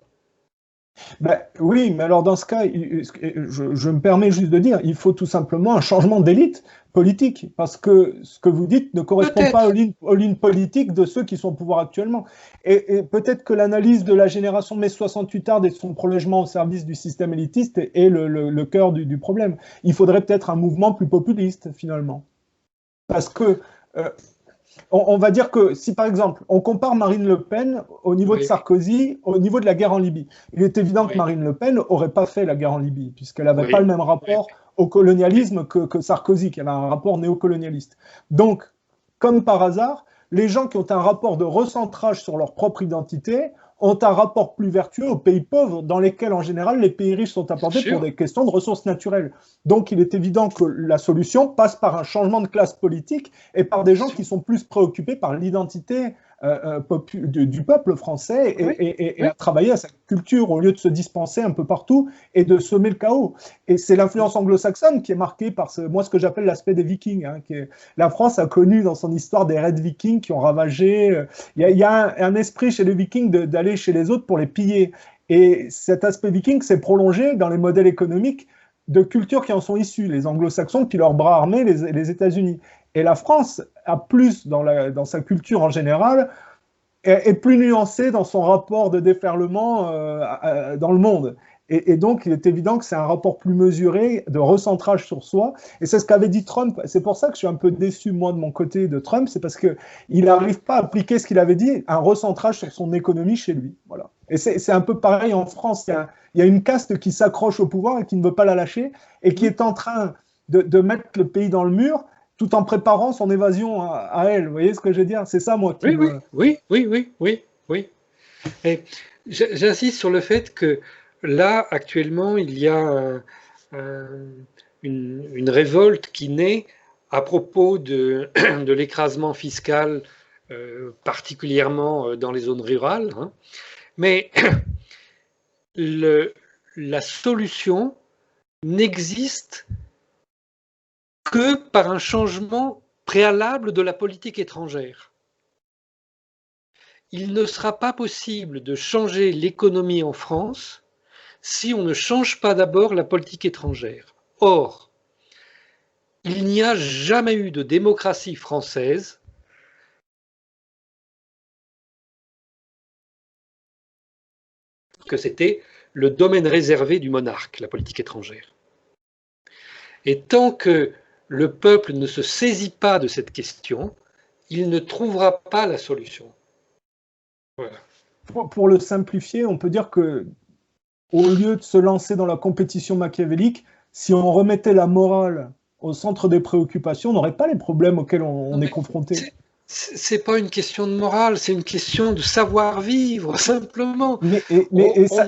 Ben, oui, mais alors dans ce cas, je me permets juste de dire, il faut tout simplement un changement d'élite politique, parce que ce que vous dites ne correspond pas Peut-être, aux lignes politiques de ceux qui sont au pouvoir actuellement. Et peut-être que l'analyse de la génération mai 68 arde et de son prolongement au service du système élitiste est le cœur du problème. Il faudrait peut-être un mouvement plus populiste, finalement. Parce que on va dire que si par exemple on compare Marine Le Pen au niveau de Oui, Sarkozy, au niveau de la guerre en Libye, il est évident que oui, Marine Le Pen n'aurait pas fait la guerre en Libye, puisqu'elle n'avait pas le oui, même oui, rapport au colonialisme que Sarkozy, qui avait un rapport néocolonialiste. Donc, comme par hasard, les gens qui ont un rapport de recentrage sur leur propre identité ont un rapport plus vertueux aux pays pauvres, dans lesquels, en général, les pays riches sont bien implantés pour sûr. des questions de ressources naturelles. Donc, il est évident que la solution passe par un changement de classe politique et par des gens qui sont plus préoccupés par l'identité du peuple français Oui, et oui, à travailler à sa culture au lieu de se dispenser un peu partout et de semer le chaos. Et c'est l'influence anglo-saxonne qui est marquée par ce que j'appelle l'aspect des Vikings. Hein, la France a connu dans son histoire des raids Vikings qui ont ravagé. Il y a un esprit chez les Vikings d'aller chez les autres pour les piller. Et cet aspect viking s'est prolongé dans les modèles économiques de cultures qui en sont issues, les anglo-saxons, puis leur bras armé, les États-Unis. Et la France a plus, dans sa culture en général, est plus nuancée dans son rapport de déferlement dans le monde. Et donc, il est évident que c'est un rapport plus mesuré, de recentrage sur soi. Et c'est ce qu'avait dit Trump. C'est pour ça que je suis un peu déçu, moi, de mon côté, de Trump. C'est parce qu'il n'arrive pas à appliquer ce qu'il avait dit, un recentrage sur son économie chez lui. Voilà. Et c'est un peu pareil en France. Il y a une caste qui s'accroche au pouvoir et qui ne veut pas la lâcher et qui est en train de mettre le pays dans le mur tout en préparant son évasion à elle. Vous voyez ce que je veux dire? C'est ça, moi, qui oui, oui, me... oui, oui, oui, oui, oui. Et j'insiste sur le fait que là, actuellement, il y a une révolte qui naît à propos de l'écrasement fiscal, particulièrement dans les zones rurales. Hein. Mais le, la solution n'existe que par un changement préalable de la politique étrangère. Il ne sera pas possible de changer l'économie en France si on ne change pas d'abord la politique étrangère. Or, il n'y a jamais eu de démocratie française que c'était le domaine réservé du monarque, la politique étrangère. Et tant que le peuple ne se saisit pas de cette question, il ne trouvera pas la solution. Voilà. Pour le simplifier, on peut dire que au lieu de se lancer dans la compétition machiavélique, si on remettait la morale au centre des préoccupations, on n'aurait pas les problèmes auxquels on est confronté. C'est pas une question de morale, c'est une question de savoir-vivre, simplement.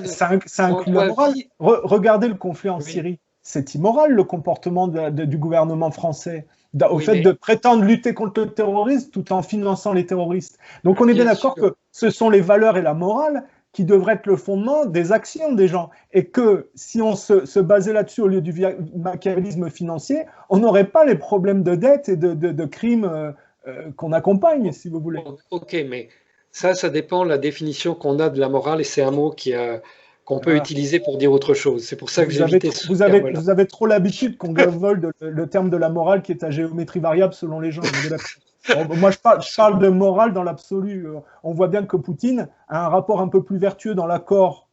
Ça On inclut la doit morale. vivre. Regardez le conflit en Oui, Syrie. C'est immoral le comportement du gouvernement français au oui, fait de mais prétendre lutter contre le terrorisme tout en finançant les terroristes. Donc on est bien bien d'accord sûr. que ce sont les valeurs et la morale qui devraient être le fondement des actions des gens. Et que si on se basait là-dessus au lieu du machiavélisme financier, on n'aurait pas les problèmes de dette et de crimes qu'on accompagne, si vous voulez. Ok, mais ça dépend de la définition qu'on a de la morale et c'est un mot qu'on peut Voilà. utiliser pour dire autre chose. C'est pour ça que j'évitais ce terme-là. Vous avez trop l'habitude qu'on gavole le terme de la morale qui est à géométrie variable selon les gens. Moi, je parle de morale dans l'absolu. On voit bien que Poutine a un rapport un peu plus vertueux dans l'accord,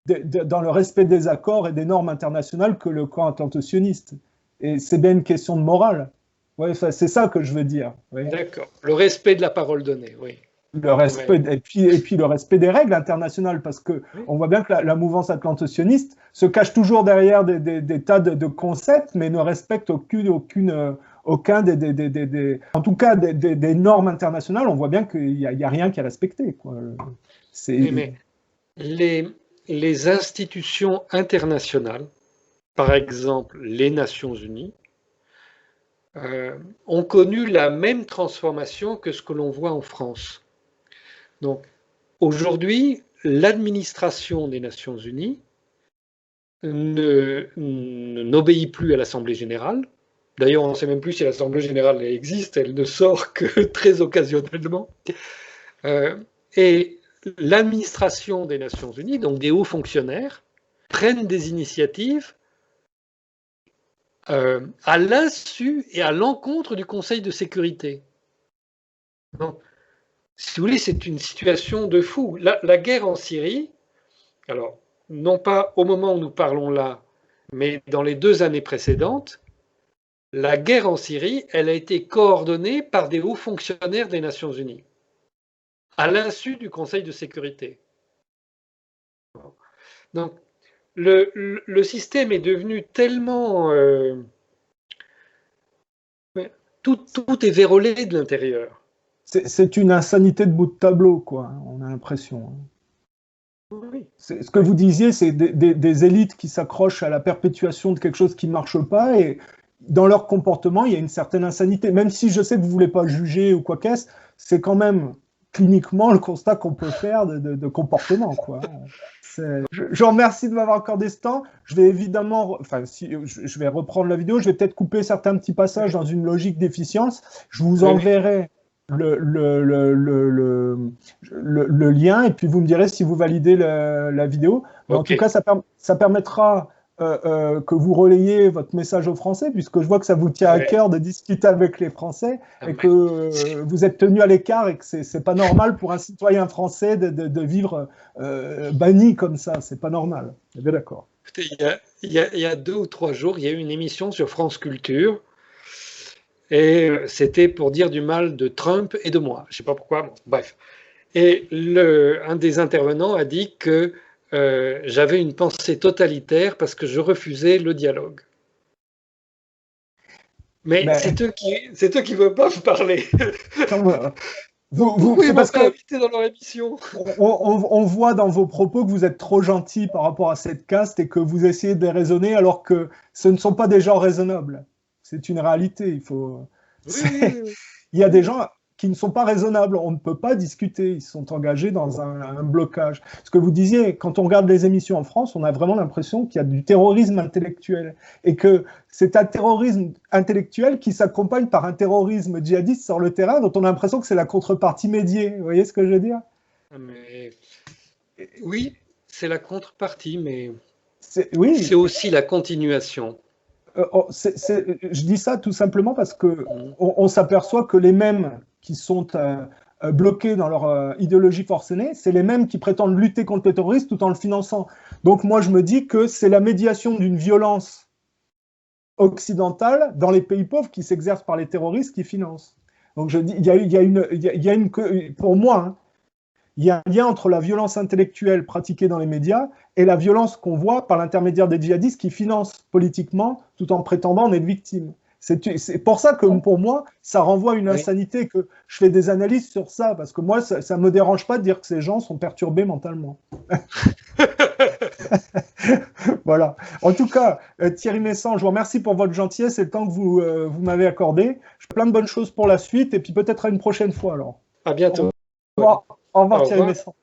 dans le respect des accords et des normes internationales que le camp atlanto-sioniste. Et c'est bien une question de morale. Ouais, c'est ça que je veux dire. Oui. D'accord. Le respect de la parole donnée, oui. Le respect, Ouais. et puis le respect des règles internationales, parce que Oui. on voit bien que la mouvance atlanto-sioniste se cache toujours derrière des tas de concepts, mais ne respecte aucun en tout cas des normes internationales. On voit bien qu'il n'y a rien qui est respecté. Quoi. Oui, mais les institutions internationales, par exemple les Nations Unies, ont connu la même transformation que ce que l'on voit en France. Donc, aujourd'hui, l'administration des Nations Unies n'obéit plus à l'Assemblée générale. D'ailleurs, on ne sait même plus si l'Assemblée générale existe, elle ne sort que très occasionnellement. Et l'administration des Nations Unies, donc des hauts fonctionnaires, prennent des initiatives à l'insu et à l'encontre du Conseil de sécurité. Donc, si vous voulez, c'est une situation de fou. La guerre en Syrie, alors, non pas au moment où nous parlons là, mais dans les 2 années précédentes, La guerre en Syrie, elle a été coordonnée par des hauts fonctionnaires des Nations Unies, à l'insu du Conseil de sécurité. Donc, le système est devenu tellement... tout est vérolé de l'intérieur. C'est une insanité de bout de tableau, quoi, on a l'impression. Oui. Ce que vous disiez, c'est des élites qui s'accrochent à la perpétuation de quelque chose qui ne marche pas, et dans leur comportement, il y a une certaine insanité. Même si je sais que vous ne voulez pas juger ou quoi qu'est-ce, c'est quand même cliniquement le constat qu'on peut faire de comportement, quoi. Je vous remercie de m'avoir accordé ce temps. Je vais évidemment, enfin, si, je vais reprendre la vidéo, je vais peut-être couper certains petits passages dans une logique d'efficience. Je vous enverrai le lien, et puis vous me direz si vous validez la vidéo. Mais en tout cas, ça permettra que vous relayez votre message aux Français, puisque je vois que ça vous tient à cœur de discuter avec les Français, et que vous êtes tenu à l'écart, et que c'est pas normal pour un citoyen français de vivre banni comme ça. C'est pas normal. Vous êtes bien d'accord? Il y a 2 ou 3 jours, il y a eu une émission sur France Culture, et c'était pour dire du mal de Trump et de moi. Je ne sais pas pourquoi, bon, bref. Et un des intervenants a dit que j'avais une pensée totalitaire parce que je refusais le dialogue. Mais c'est eux qui ne veulent pas me parler. Pourquoi ils ne m'ont pas invité dans leur émission? On voit dans vos propos que vous êtes trop gentil par rapport à cette caste et que vous essayez de les raisonner alors que ce ne sont pas des gens raisonnables. C'est une réalité. Il y a des gens qui ne sont pas raisonnables. On ne peut pas discuter. Ils sont engagés dans un blocage. Ce que vous disiez, quand on regarde les émissions en France, on a vraiment l'impression qu'il y a du terrorisme intellectuel et que c'est un terrorisme intellectuel qui s'accompagne par un terrorisme djihadiste sur le terrain dont on a l'impression que c'est la contrepartie médiée. Vous voyez ce que je veux dire? Oui, c'est la contrepartie, mais oui. C'est aussi la continuation. Je dis ça tout simplement parce que on s'aperçoit que les mêmes qui sont bloqués dans leur idéologie forcenée, c'est les mêmes qui prétendent lutter contre le terrorisme tout en le finançant. Donc moi, je me dis que c'est la médiation d'une violence occidentale dans les pays pauvres qui s'exerce par les terroristes qui financent. Donc je dis, il y a une pour moi, hein, il y a un lien entre la violence intellectuelle pratiquée dans les médias et la violence qu'on voit par l'intermédiaire des djihadistes qui financent politiquement tout en prétendant en être victimes. C'est pour ça que pour moi, ça renvoie à une insanité, que je fais des analyses sur ça, parce que moi, ça ne me dérange pas de dire que ces gens sont perturbés mentalement. Voilà. En tout cas, Thierry Messant, je vous remercie pour votre gentillesse et le temps que vous m'avez accordé. Je fais plein de bonnes choses pour la suite et puis peut-être à une prochaine fois alors. À bientôt. Au revoir, Thierry Messant.